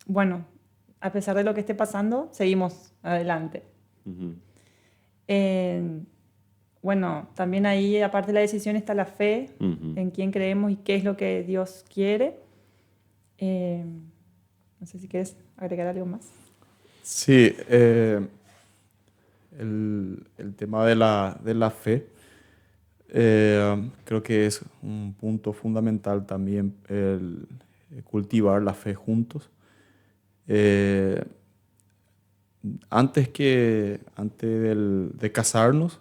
bueno, a pesar de lo que esté pasando, seguimos adelante. Ujú, Eh, bueno, también ahí, aparte de la decisión, está la fe ujú. en quién creemos y qué es lo que Dios quiere. Eh, no sé si quieres agregar algo más. Sí, el tema de la fe, creo que es un punto fundamental también el cultivar la fe juntos. Eh, de casarnos,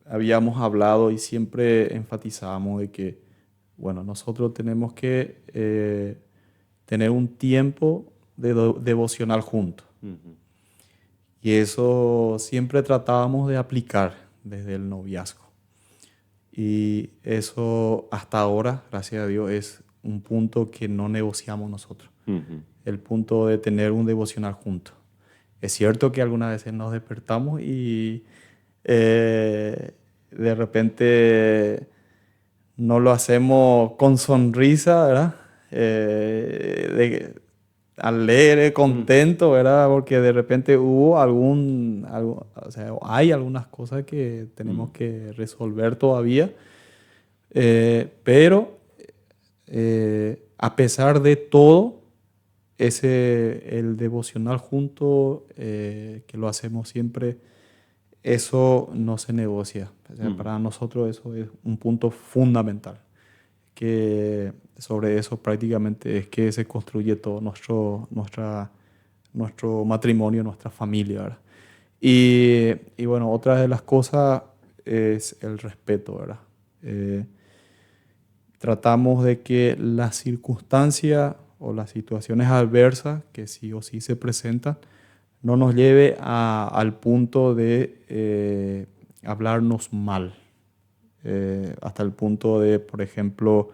habíamos hablado y siempre enfatizábamos de que, bueno, nosotros tenemos que tener un tiempo devocional juntos. Ujú, Y eso siempre tratábamos de aplicar desde el noviazgo. Y eso hasta ahora, gracias a Dios, es un punto que no negociamos nosotros. ujú, El punto de tener un devocional juntos. Es cierto que algunas veces nos despertamos y de repente no lo hacemos con sonrisa, ¿verdad? Alegre, ujú, contento, ¿verdad? Porque de repente hubo o sea, hay algunas cosas que tenemos ujú, que resolver todavía, pero a pesar de todo, el devocional junto, que lo hacemos siempre, eso no se negocia. O sea, ujú. para nosotros eso es un punto fundamental, que sobre eso prácticamente es que se construye todo nuestro matrimonio, nuestra familia, ¿verdad? Y bueno, otra de las cosas es el respeto, ¿verdad? Eh, Tratamos de que las circunstancias o las situaciones adversas que sí o sí se presentan no nos lleve al punto de hablarnos mal, hasta el punto de, por ejemplo,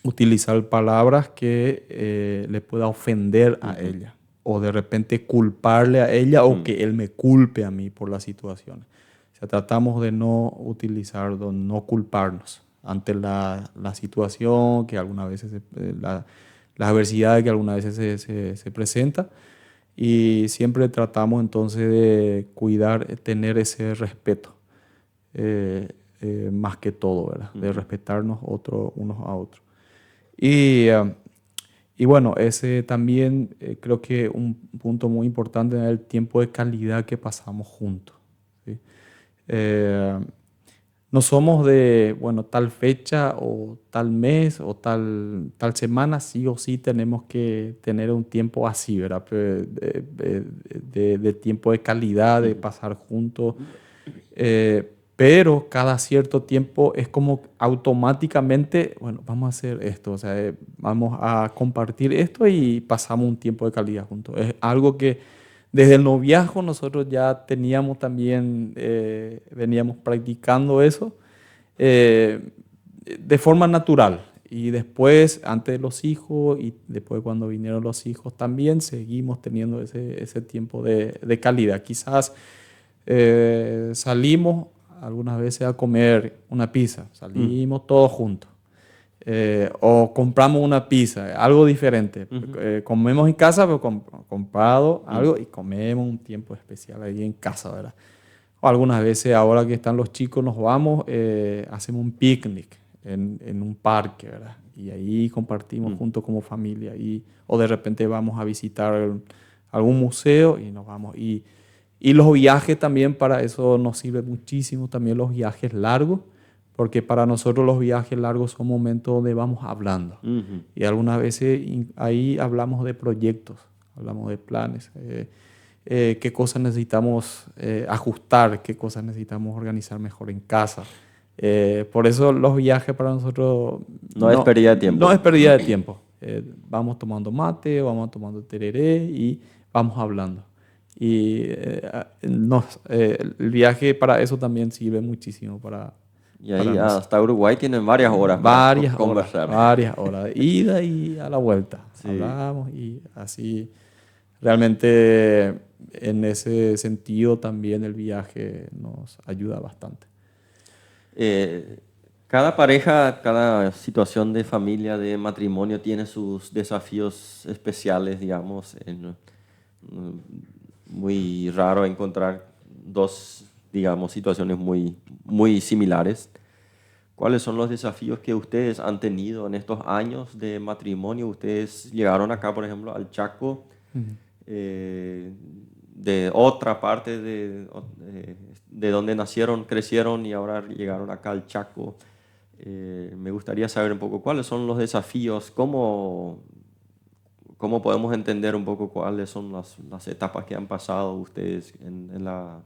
utilizar palabras que le pueda ofender a ella, o de repente culparle a ella, o que él me culpe a mí por la situación. O sea, tratamos de no utilizar, de no culparnos ante la situación que algunas veces, las adversidades que algunas veces se presenta. Y siempre tratamos entonces de cuidar, tener ese respeto, más que todo, ¿verdad? De respetarnos unos a otros. Y bueno, ese también creo que un punto muy importante es el tiempo de calidad que pasamos juntos, ¿sí? No somos de, bueno, tal fecha o tal mes o tal semana, sí o sí tenemos que tener un tiempo así, ¿verdad? De tiempo de calidad, de pasar juntos. Pero cada cierto tiempo es como automáticamente, bueno, vamos a hacer esto, o sea, vamos a compartir esto y pasamos un tiempo de calidad juntos. Es algo que desde el noviazgo nosotros ya teníamos también, veníamos practicando eso de forma natural. Y después, antes de los hijos y después cuando vinieron los hijos también, seguimos teniendo ese tiempo de calidad. Quizás salimos algunas veces a comer una pizza, salimos todos juntos. O compramos una pizza, algo diferente. Comemos en casa, pero comprado algo y comemos un tiempo especial ahí en casa, ¿verdad? O algunas veces, ahora que están los chicos, nos vamos, hacemos un picnic en un parque, ¿verdad? Y ahí compartimos juntos como familia. O de repente vamos a visitar algún museo y nos vamos. Y los viajes también, para eso nos sirve muchísimo también los viajes largos, porque para nosotros los viajes largos son momentos donde vamos hablando. Y algunas veces ahí hablamos de proyectos, hablamos de planes, qué cosas necesitamos ajustar, qué cosas necesitamos organizar mejor en casa. Por eso los viajes para nosotros No es pérdida de tiempo. No es pérdida de tiempo. Vamos tomando mate, vamos tomando tereré y vamos hablando. Y el viaje para eso también sirve muchísimo Y ahí hasta Uruguay tienen varias horas para conversar. Varias horas de ida y a la vuelta. Sí. Hablamos y así. Realmente en ese sentido también el viaje nos ayuda bastante. Cada pareja, cada situación de familia, de matrimonio tiene sus desafíos especiales, digamos. Muy raro encontrar dos, digamos, situaciones muy similares. ¿Cuáles son los desafíos que ustedes han tenido en estos años de matrimonio? Ustedes llegaron acá, por ejemplo, al Chaco, de otra parte de donde nacieron, crecieron y ahora llegaron acá al Chaco. Me gustaría saber un poco cuáles son los desafíos, cómo podemos entender un poco cuáles son las etapas que han pasado ustedes en la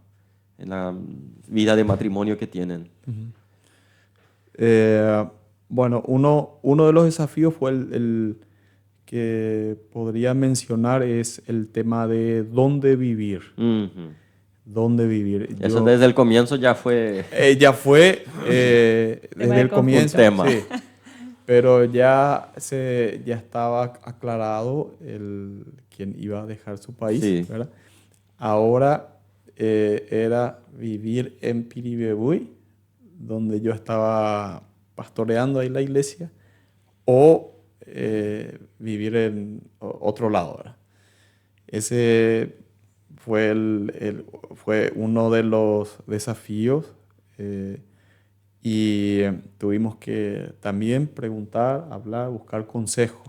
vida de matrimonio que tienen. Bueno, uno de los desafíos fue el que podría mencionar, es el tema de dónde vivir. ¿Dónde vivir? Eso desde el comienzo ya fue... ya fue desde el comienzo. Un tema. Sí. Pero ya estaba aclarado quién iba a dejar su país, sí. ¿Verdad? Ahora era vivir en Piribebuy, donde yo estaba pastoreando ahí la iglesia, o vivir en otro lado, ¿verdad? Ese fue uno de los desafíos y tuvimos que también preguntar, hablar, buscar consejo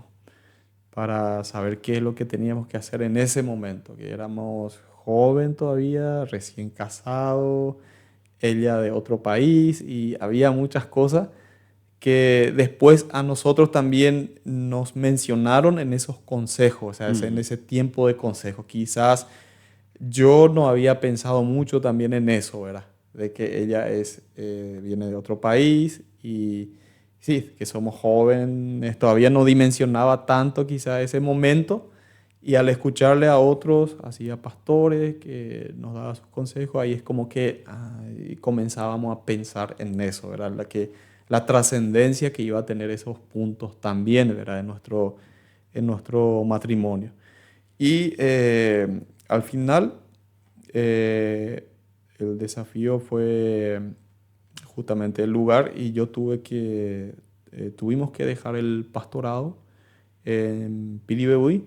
para saber qué es lo que teníamos que hacer en ese momento, que éramos joven todavía, recién casados, ella de otro país, y había muchas cosas que después a nosotros también nos mencionaron en esos consejos, o sea, en ese tiempo de consejos. Quizás yo no había pensado mucho también en eso, ¿verdad? De que ella viene de otro país y sí, que somos jóvenes, todavía no dimensionaba tanto quizás ese momento, y al escucharle a otros, así a pastores que nos daban sus consejos, ahí es como que comenzábamos a pensar en eso, ¿verdad? la trascendencia que iba a tener esos puntos también, ¿verdad? En nuestro matrimonio. Y al final, el desafío fue justamente el lugar y tuvimos que dejar el pastorado en Piribebuy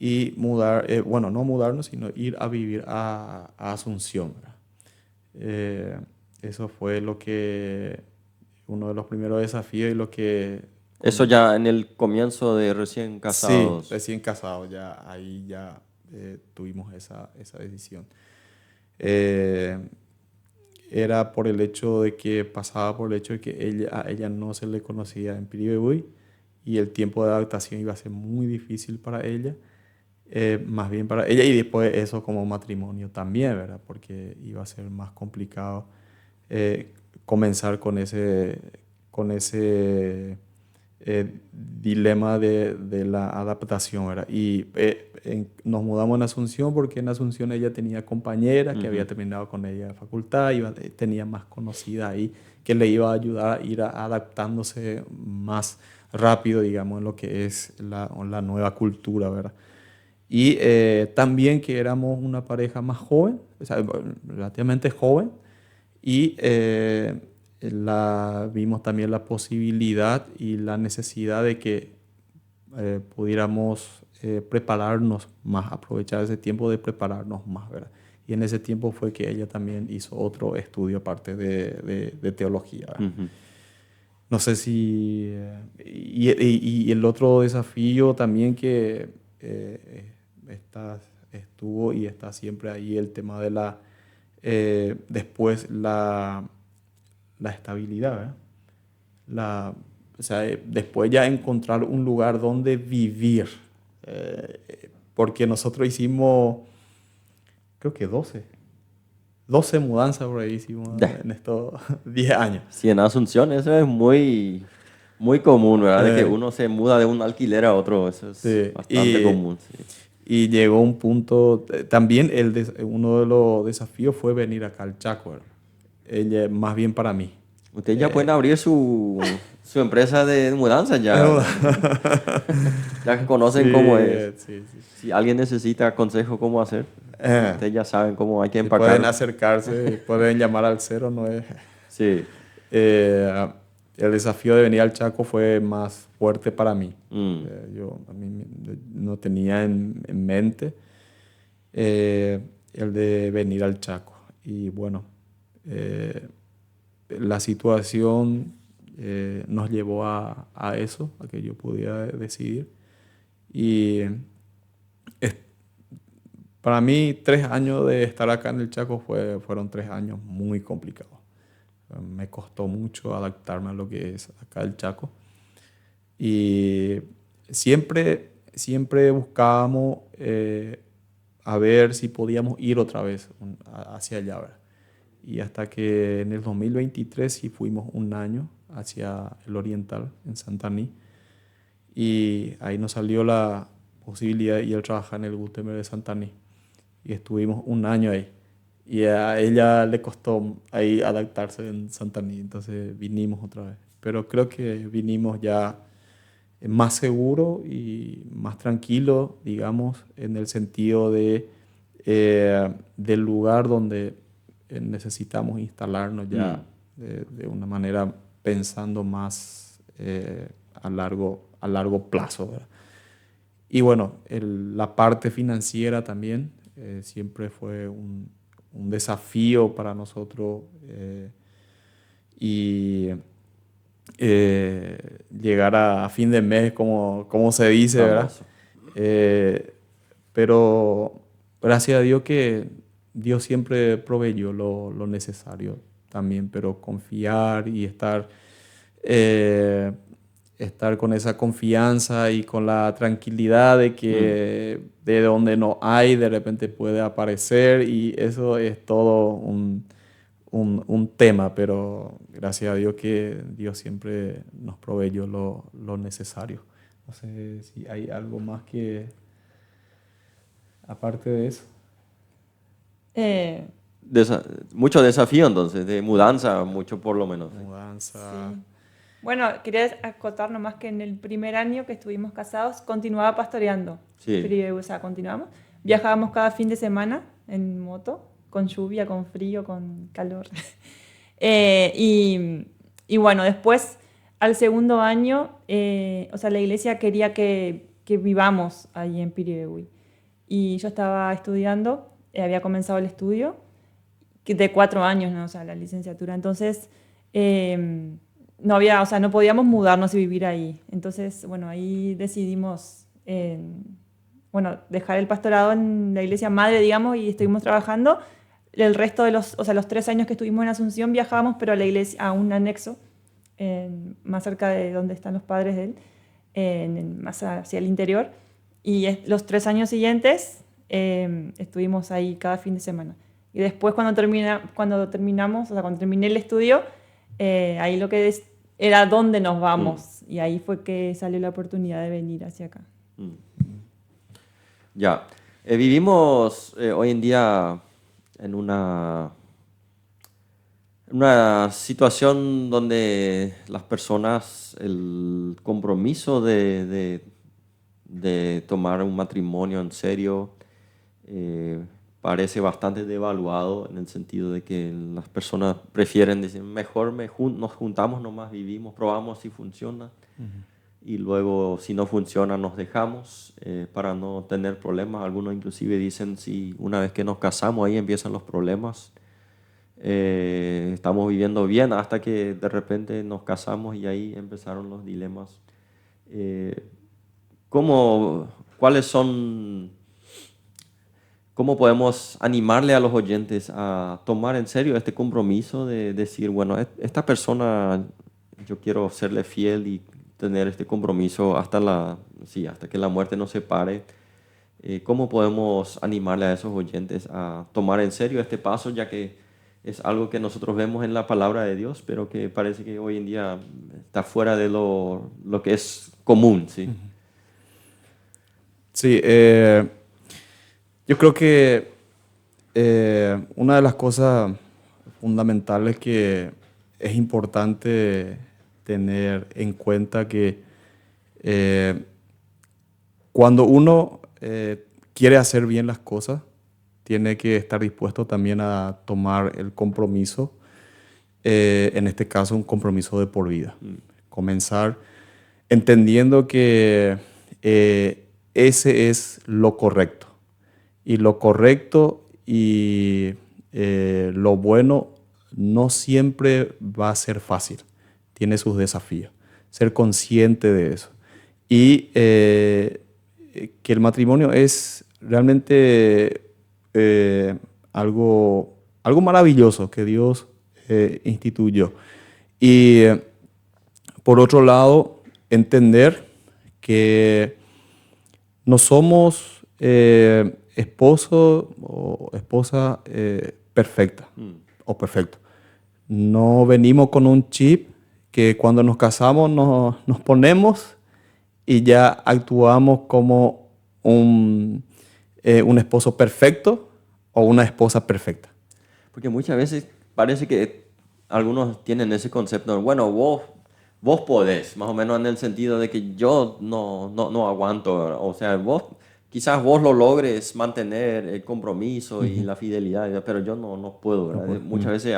y bueno, no mudarnos, sino ir a vivir a Asunción, ¿verdad? Eh, Eso fue uno de los primeros desafíos y lo que... Eso ya en el comienzo de recién Sí, casados. recién casado, ahí ya tuvimos esa decisión. Eh, Era por el hecho de que pasaba por el hecho de que a ella no se le conocía en Piribebuy y el tiempo de adaptación iba a ser muy difícil para ella, más bien para ella y después eso como matrimonio también, ¿verdad? Porque iba a ser más complicado eh, comenzar con ese dilema de la adaptación, ¿verdad? Y nos mudamos en Asunción porque en Asunción ella tenía compañera que había terminado con ella de facultad, tenía más conocida ahí, que le iba a ayudar a ir adaptándose más rápido, digamos, en lo que es la nueva cultura, ¿verdad? Y también que éramos una pareja más joven, o sea, relativamente joven, y vimos también la posibilidad y la necesidad de que pudiéramos prepararnos más, aprovechar ese tiempo de prepararnos más, ¿verdad? Y en ese tiempo fue que ella también hizo otro estudio aparte de teología, ¿verdad? Ujú. No sé si... y el otro desafío también que estuvo y está siempre ahí, el tema de después la estabilidad, ¿verdad? O sea, después ya encontrar un lugar donde vivir. Porque nosotros hicimos, creo que 12 mudanzas por ahí hicimos Ya. en estos 10 años. Sí, en Asunción eso es muy, muy común, ¿verdad? De que Eh, uno se muda de un alquiler a otro, eso es sí, bastante común, sí. y llegó un punto, también uno de los desafíos fue venir acá al Chaco, ¿verdad? Ella, más bien para mí. Ustedes ya pueden Eh, abrir su empresa de mudanza ya, ¿verdad? Ya conocen cómo es. sí, sí, sí. Si alguien necesita consejo cómo hacer, Eh, ustedes ya saben cómo hay que Si pueden empacar. acercarse, pueden llamar al cero, no es... Sí. Eh, el desafío de venir al Chaco fue más fuerte para mí. Mm. A mí no tenía en mente el de venir al Chaco. Y bueno, eh, la situación nos llevó a eso, a que yo pudiera decidir. Y es- para mí, 3 años de estar acá en el Chaco fueron 3 años muy complicados. Me costó mucho adaptarme a lo que es acá el Chaco. Y siempre buscábamos a ver si podíamos ir otra vez hacia allá, ¿verdad? Y hasta que en el 2023 sí fuimos un año hacia el oriental, en Santaní. Y ahí nos salió la posibilidad de ir a trabajar en el Gutenberg de Santaní. Y estuvimos un año ahí. Y a ella le costó ahí adaptarse en Santaní, entonces vinimos otra vez. Pero creo que vinimos ya más seguro y más tranquilo, digamos, en el sentido del lugar donde necesitamos instalarnos Mm. ya de una manera pensando más a largo plazo, ¿verdad? Y bueno, la parte financiera también siempre fue un desafío para nosotros y llegar a fin de mes, como se dice, ¿verdad? Famoso. Eh, pero gracias a Dios que Dios siempre proveyó lo necesario también, pero confiar y eh, estar con esa confianza y con la tranquilidad de Mm. que de donde no hay, de repente puede aparecer y eso es todo un tema, pero gracias a Dios que Dios siempre nos proveyó lo necesario. No sé si hay algo más que aparte de eso. Eh, mucho desafío entonces, de mudanza, mucho por lo menos. Mudanza. Sí. Bueno, quería acotar nomás que en el primer año que estuvimos casados continuaba pastoreando. Sí. O sea, continuamos. Viajábamos cada fin de semana en moto, con lluvia, con frío, con calor. Y bueno, después, al segundo año, o sea, la iglesia quería que vivamos ahí en Piribebuy. Y yo estaba estudiando, había comenzado el estudio de 4 años, ¿no? O sea, la licenciatura. Entonces, no había, o sea, no podíamos mudarnos y vivir ahí. Entonces, bueno, ahí decidimos, bueno, dejar el pastorado en la iglesia madre, digamos, y estuvimos trabajando. El resto de los, o sea, los 3 años que estuvimos en Asunción viajábamos, pero a la iglesia, a un anexo, más cerca de donde están los padres de él, más hacia el interior. Y los 3 años siguientes estuvimos ahí cada fin de semana. Y después cuando terminamos, o sea, cuando terminé el estudio, ahí lo que era dónde nos vamos. Y ahí fue que salió la oportunidad de venir hacia acá. Ya. Vivimos hoy en día en una situación donde las personas, el compromiso de tomar un matrimonio en serio, parece bastante devaluado, en el sentido de que las personas prefieren decir, mejor nos juntamos nomás, vivimos, probamos si funciona, y luego si no funciona nos dejamos para no tener problemas. Algunos inclusive dicen, si una vez que nos casamos ahí empiezan los problemas. Estamos viviendo bien hasta que de repente nos casamos y ahí empezaron los dilemas. ¿Cómo podemos animarle a los oyentes a tomar en serio este compromiso de decir, bueno, esta persona yo quiero serle fiel y tener este compromiso hasta que la muerte nos separe? ¿Cómo podemos animarle a esos oyentes a tomar en serio este paso, ya que es algo que nosotros vemos en la palabra de Dios, pero que parece que hoy en día está fuera de lo que es común, ¿sí? Sí, yo creo que una de las cosas fundamentales que es importante tener en cuenta que cuando uno quiere hacer bien las cosas, tiene que estar dispuesto también a tomar el compromiso, en este caso un compromiso de por vida. Comenzar entendiendo que ese es lo correcto. Y lo correcto y lo bueno no siempre va a ser fácil. Tiene sus desafíos. Ser consciente de eso. Y que el matrimonio es realmente algo maravilloso que Dios instituyó. Y por otro lado, entender que no somos esposo o esposa perfecta o perfecto. No venimos con un chip que cuando nos casamos nos ponemos y ya actuamos como un esposo perfecto o una esposa perfecta. Porque muchas veces parece que algunos tienen ese concepto, bueno, vos podés, más o menos en el sentido de que yo no aguanto, o sea, quizás vos lo logres mantener el compromiso y la fidelidad, pero yo no puedo, ¿verdad? No puedo. Muchas veces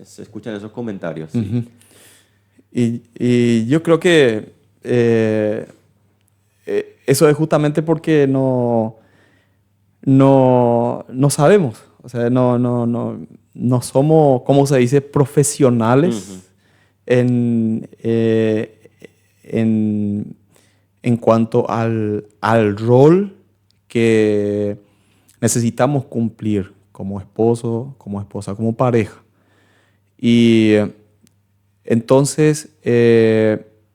se escuchan esos comentarios. ¿Sí? Y yo creo que eso es justamente porque no sabemos, o sea, no somos, ¿cómo se dice?, profesionales en cuanto al rol que necesitamos cumplir como esposo, como esposa, como pareja. Y entonces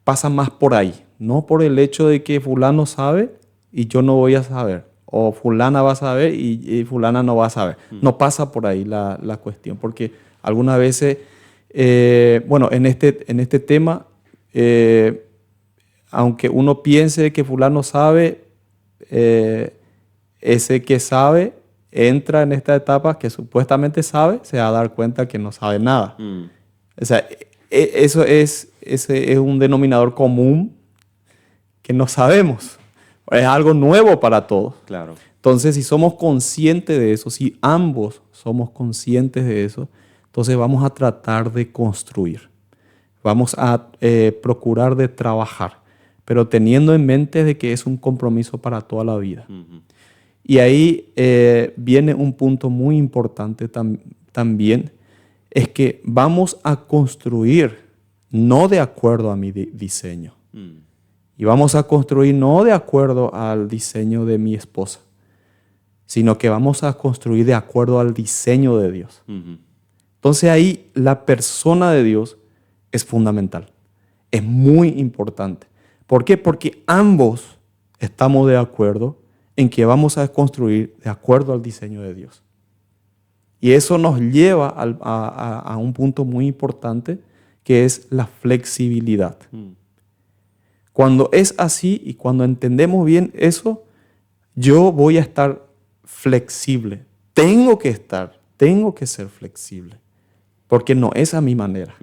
pasa más por ahí, no por el hecho de que fulano sabe y yo no voy a saber, o fulana va a saber y fulana no va a saber. No pasa por ahí la cuestión, porque algunas veces, bueno, en este tema, aunque uno piense que fulano sabe, ese que sabe entra en esta etapa que supuestamente sabe, se va a dar cuenta que no sabe nada. O sea, ese es un denominador común que no sabemos. Es algo nuevo para todos. Claro. Entonces, si somos conscientes de eso, si ambos somos conscientes de eso, entonces vamos a tratar de construir. Vamos a procurar de trabajar, pero teniendo en mente de que es un compromiso para toda la vida. Y ahí viene un punto muy importante también, es que vamos a construir no de acuerdo a mi diseño. Y vamos a construir no de acuerdo al diseño de mi esposa, sino que vamos a construir de acuerdo al diseño de Dios. Entonces ahí la persona de Dios es fundamental, es muy importante. ¿Por qué? Porque ambos estamos de acuerdo en que vamos a construir de acuerdo al diseño de Dios. Y eso nos lleva a un punto muy importante, que es la flexibilidad. Cuando es así y cuando entendemos bien eso, yo voy a estar flexible. Tengo que ser flexible, porque no es a mi manera.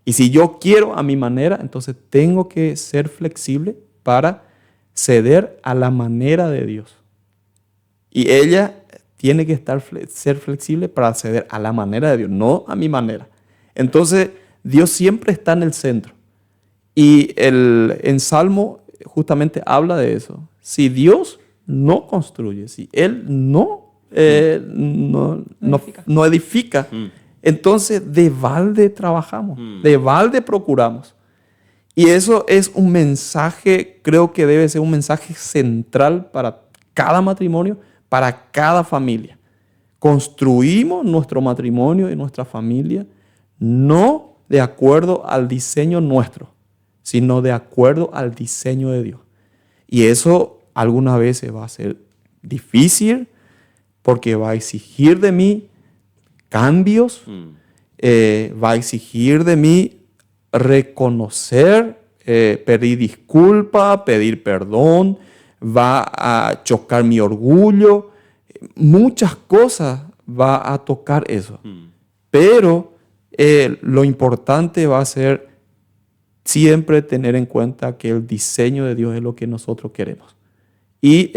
Y si yo quiero a mi manera, entonces tengo que ser flexible para ceder a la manera de Dios. Y ella tiene que ser flexible para ceder a la manera de Dios, no a mi manera. Entonces, Dios siempre está en el centro. Y en Salmo justamente habla de eso. Si Dios no construye, si Él no edifica, entonces de balde trabajamos, de balde procuramos. Y eso es un mensaje, creo que debe ser un mensaje central para cada matrimonio, para cada familia. Construimos nuestro matrimonio y nuestra familia no de acuerdo al diseño nuestro, sino de acuerdo al diseño de Dios. Y eso algunas veces va a ser difícil porque va a exigir de mí cambios, va a exigir de mí reconocer, pedir disculpa, pedir perdón, va a chocar mi orgullo, muchas cosas va a tocar eso. Pero lo importante va a ser siempre tener en cuenta que el diseño de Dios es lo que nosotros queremos. Y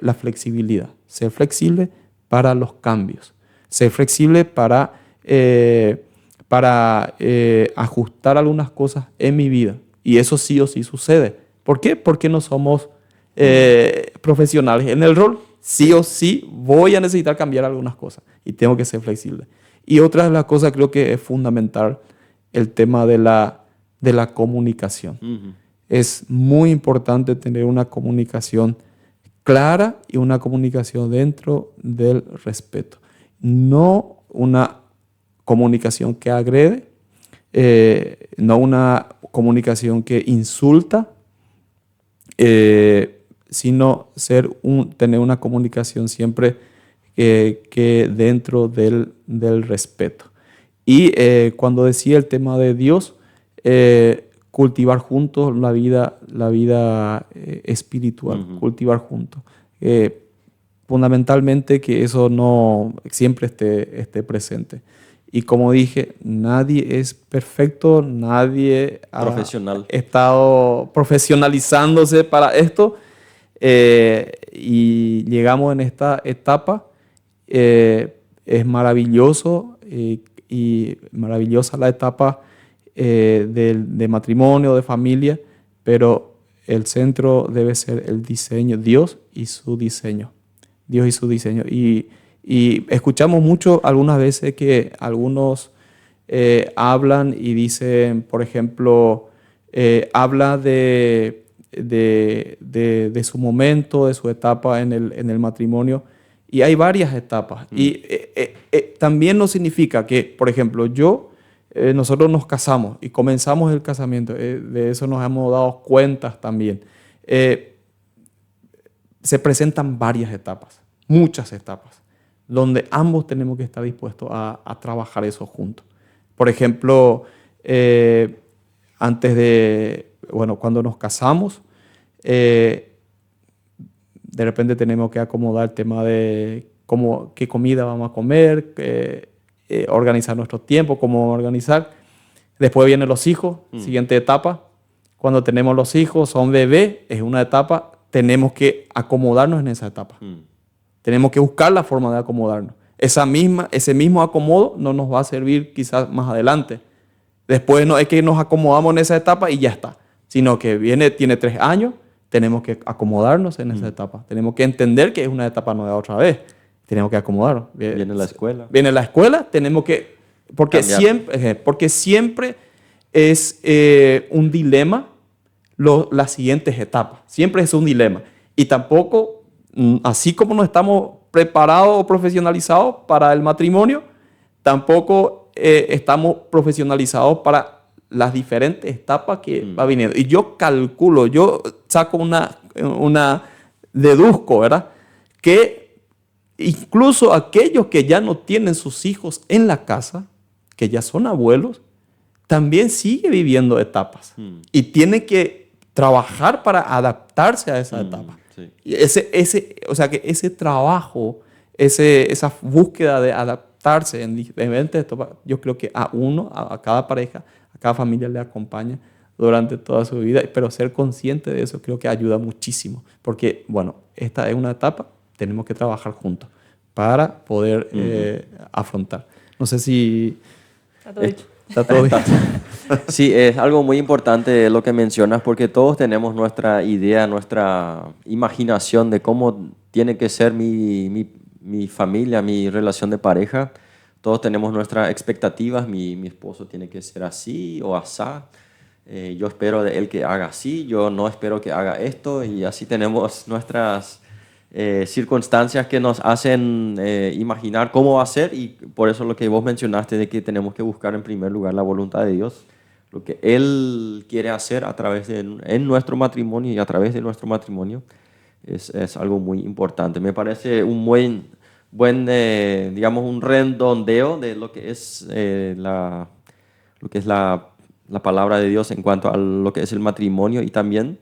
la flexibilidad, ser flexible para los cambios, ser flexible para ajustar algunas cosas en mi vida. Y eso sí o sí sucede. ¿Por qué? Porque no somos profesionales en el rol. Sí o sí voy a necesitar cambiar algunas cosas y tengo que ser flexible. Y otra de las cosas creo que es fundamental el tema de la comunicación. Es muy importante tener una comunicación clara y una comunicación dentro del respeto. No una comunicación que agrede, no una comunicación que insulta, sino tener una comunicación siempre que dentro del respeto. Y cuando decía el tema de Dios, cultivar juntos la vida espiritual, cultivar juntos. Fundamentalmente que eso no siempre esté presente. Y como dije, nadie es perfecto, nadie ha estado profesionalizándose para esto. Y llegamos en esta etapa. Es maravilloso y maravillosa la etapa de matrimonio, de familia, pero el centro debe ser el diseño, Dios y su diseño. Dios y su diseño. Y escuchamos mucho algunas veces que algunos hablan y dicen, por ejemplo, habla de su momento, de su etapa en el matrimonio. Y hay varias etapas. Y también no significa que, por ejemplo, nosotros nos casamos y comenzamos el casamiento. De eso nos hemos dado cuenta también. Se presentan varias etapas, muchas etapas, donde ambos tenemos que estar dispuestos a trabajar eso juntos. Por ejemplo, cuando nos casamos, de repente tenemos que acomodar el tema de qué comida vamos a comer, organizar nuestro tiempo, cómo organizar. Después vienen los hijos, siguiente etapa. Cuando tenemos los hijos, son bebés, es una etapa, tenemos que acomodarnos en esa etapa. Tenemos que buscar la forma de acomodarnos. Ese mismo acomodo no nos va a servir quizás más adelante. Después no es que nos acomodamos en esa etapa y ya está, sino que tiene 3 años, tenemos que acomodarnos en esa etapa. Tenemos que entender que es una etapa nueva otra vez. Tenemos que acomodarnos. Viene la escuela. Viene la escuela, tenemos que... Porque siempre es un dilema las siguientes etapas. Siempre es un dilema. Y tampoco, así como no estamos preparados o profesionalizados para el matrimonio, tampoco estamos profesionalizados para las diferentes etapas que va viniendo. Y yo calculo, yo saco deduzco, ¿verdad? Que incluso aquellos que ya no tienen sus hijos en la casa, que ya son abuelos, también sigue viviendo etapas. Y tiene que trabajar para adaptarse a esa etapa. Sí. Y o sea que ese trabajo, esa búsqueda de adaptarse en diferentes etapas, yo creo que a cada pareja, a cada familia le acompaña durante toda su vida, pero ser consciente de eso creo que ayuda muchísimo, porque, bueno, esta es una etapa, tenemos que trabajar juntos para poder afrontar. No sé si... Está todo dicho. Está todo dicho. Sí, es algo muy importante lo que mencionas, porque todos tenemos nuestra idea, nuestra imaginación de cómo tiene que ser mi familia, mi relación de pareja. Todos tenemos nuestras expectativas. Mi esposo tiene que ser así o asá. Yo espero de él que haga así, yo no espero que haga esto, y así tenemos nuestras circunstancias que nos hacen imaginar cómo va a ser, y por eso lo que vos mencionaste de que tenemos que buscar en primer lugar la voluntad de Dios, lo que Él quiere hacer en nuestro matrimonio y a través de nuestro matrimonio es algo muy importante. Me parece un buen digamos, un redondeo de lo que es la palabra de Dios en cuanto a lo que es el matrimonio, y también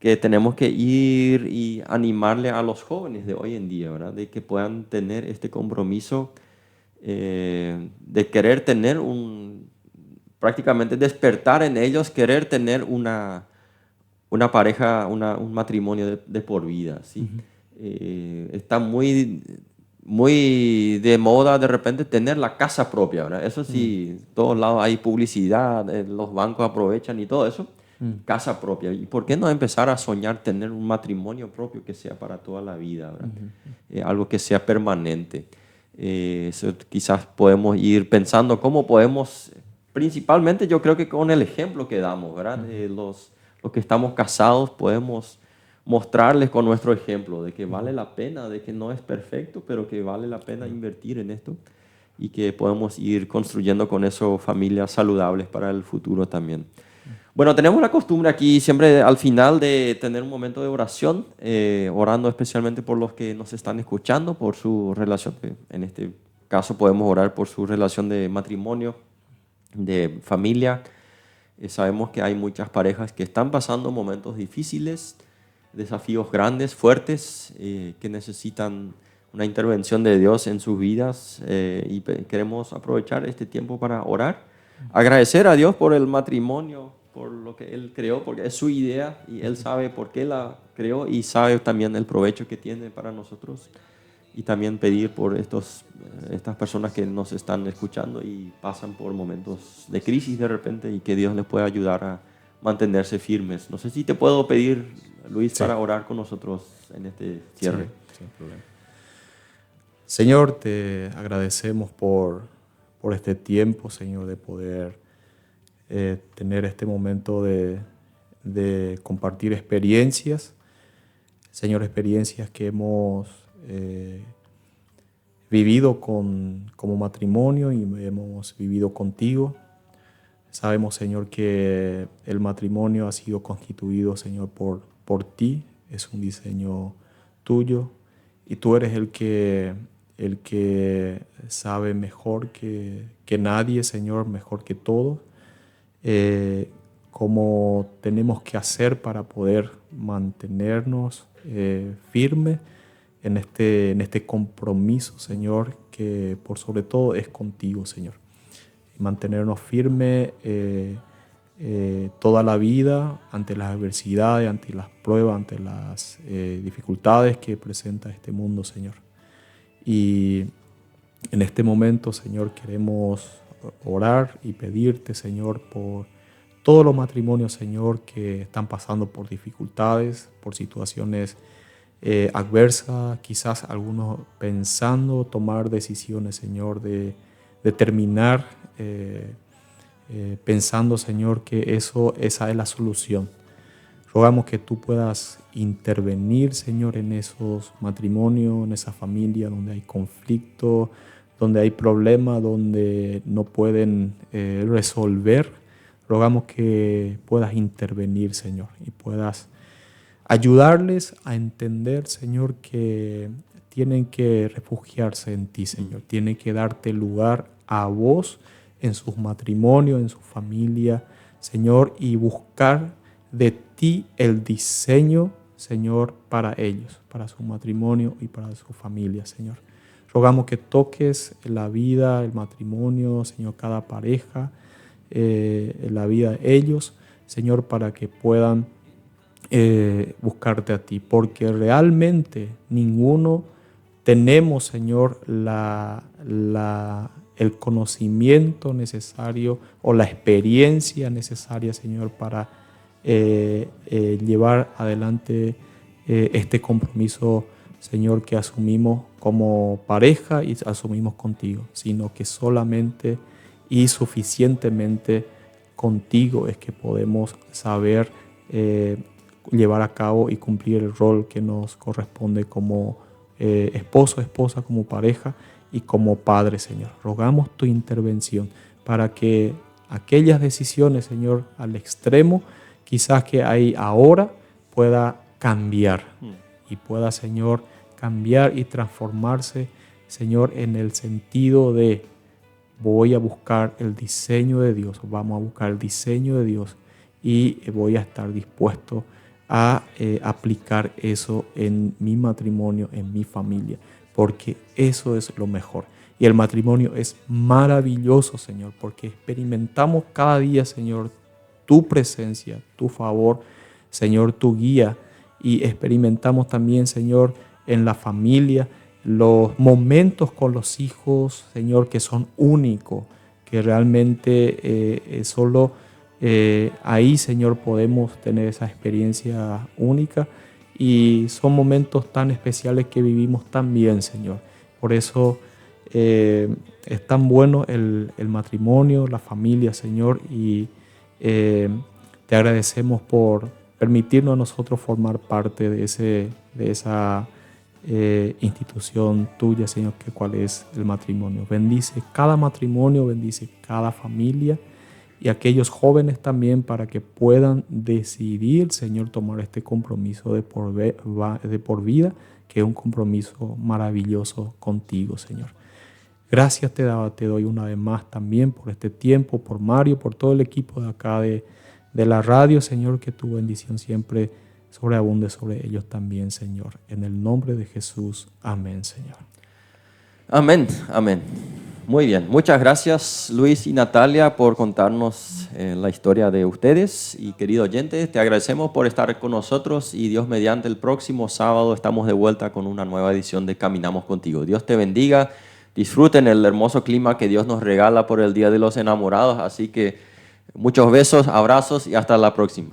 que tenemos que ir y animarle a los jóvenes de hoy en día, ¿verdad? De que puedan tener este compromiso de querer tener prácticamente despertar en ellos, querer tener una pareja, un matrimonio de por vida, ¿sí? Está muy de moda de repente tener la casa propia, ¿verdad? Eso sí, todos lados hay publicidad, los bancos aprovechan y todo eso. Casa propia. ¿Y por qué no empezar a soñar tener un matrimonio propio que sea para toda la vida, ¿verdad? Algo que sea permanente. Eso quizás podemos ir pensando cómo podemos, principalmente yo creo que con el ejemplo que damos, ¿verdad? Los que estamos casados podemos mostrarles con nuestro ejemplo de que vale la pena, de que no es perfecto, pero que vale la pena invertir en esto, y que podemos ir construyendo con eso familias saludables para el futuro también. Bueno, tenemos la costumbre aquí siempre al final de tener un momento de oración, orando especialmente por los que nos están escuchando, por su relación. En este caso podemos orar por su relación de matrimonio, de familia. Sabemos que hay muchas parejas que están pasando momentos difíciles, desafíos grandes, fuertes, que necesitan una intervención de Dios en sus vidas, y queremos aprovechar este tiempo para orar, agradecer a Dios por el matrimonio, por lo que Él creó, porque es su idea y Él sabe por qué la creó y sabe también el provecho que tiene para nosotros, y también pedir por estas personas que nos están escuchando y pasan por momentos de crisis de repente, y que Dios les pueda ayudar a mantenerse firmes. No sé si te puedo pedir, Luis, para orar con nosotros en este cierre. Sí, sin problema. Señor, te agradecemos por este tiempo, Señor, de poder tener este momento de compartir experiencias, Señor, experiencias que hemos vivido como matrimonio y hemos vivido contigo. Sabemos, Señor, que el matrimonio ha sido constituido, Señor, por ti. Es un diseño tuyo y tú eres el que sabe mejor que nadie, Señor, mejor que todo, cómo tenemos que hacer para poder mantenernos firmes en este compromiso, Señor, que por sobre todo es contigo, Señor. Y mantenernos firmes toda la vida ante las adversidades, ante las pruebas, ante las dificultades que presenta este mundo, Señor. Y en este momento, Señor, queremos orar y pedirte, Señor, por todos los matrimonios, Señor, que están pasando por dificultades, por situaciones adversas, quizás algunos pensando tomar decisiones, Señor, de terminar pensando, Señor, que esa es la solución. Rogamos que tú puedas intervenir, Señor, en esos matrimonios, en esa familia donde hay conflicto, donde hay problemas, donde no pueden resolver. Rogamos que puedas intervenir, Señor, y puedas ayudarles a entender, Señor, que tienen que refugiarse en ti, Señor. Tienen que darte lugar a vos en sus matrimonios, en su familia, Señor, y buscar de ti el diseño, Señor, para ellos, para su matrimonio y para su familia, Señor. Rogamos que toques la vida, el matrimonio, Señor, cada pareja, la vida de ellos, Señor, para que puedan buscarte a ti, porque realmente ninguno tenemos, Señor, el conocimiento necesario o la experiencia necesaria, Señor, para llevar adelante este compromiso, Señor, que asumimos como pareja y asumimos contigo, sino que solamente y suficientemente contigo es que podemos saber llevar a cabo y cumplir el rol que nos corresponde como esposo, esposa, como pareja y como padre, Señor. Rogamos tu intervención para que aquellas decisiones, Señor, al extremo, quizás que hay ahora, pueda cambiar y pueda, Señor, cambiar y transformarse, Señor, en el sentido de voy a buscar el diseño de Dios, vamos a buscar el diseño de Dios y voy a estar dispuesto a aplicar eso en mi matrimonio, en mi familia, porque eso es lo mejor. Y el matrimonio es maravilloso, Señor, porque experimentamos cada día, Señor, tu presencia, tu favor, Señor, tu guía, y experimentamos también, Señor, en la familia, los momentos con los hijos, Señor, que son únicos, que realmente solo ahí, Señor, podemos tener esa experiencia única, y son momentos tan especiales que vivimos tan bien, Señor. Por eso es tan bueno el matrimonio, la familia, Señor, y te agradecemos por permitirnos a nosotros formar parte de esa institución tuya, Señor, que cuál es el matrimonio. Bendice cada matrimonio, bendice cada familia y aquellos jóvenes también, para que puedan decidir, Señor, tomar este compromiso de por vida, que es un compromiso maravilloso contigo, Señor. Gracias te doy una vez más también por este tiempo, por Mario, por todo el equipo de acá de la radio, Señor, que tu bendición siempre sobreabunde sobre ellos también, Señor. En el nombre de Jesús, amén, Señor. Amén, amén. Muy bien, muchas gracias Luis y Natalia por contarnos la historia de ustedes. Y querido oyente, te agradecemos por estar con nosotros, y Dios mediante el próximo sábado estamos de vuelta con una nueva edición de Caminamos Contigo. Dios te bendiga, disfruten el hermoso clima que Dios nos regala por el Día de los Enamorados, así que muchos besos, abrazos y hasta la próxima.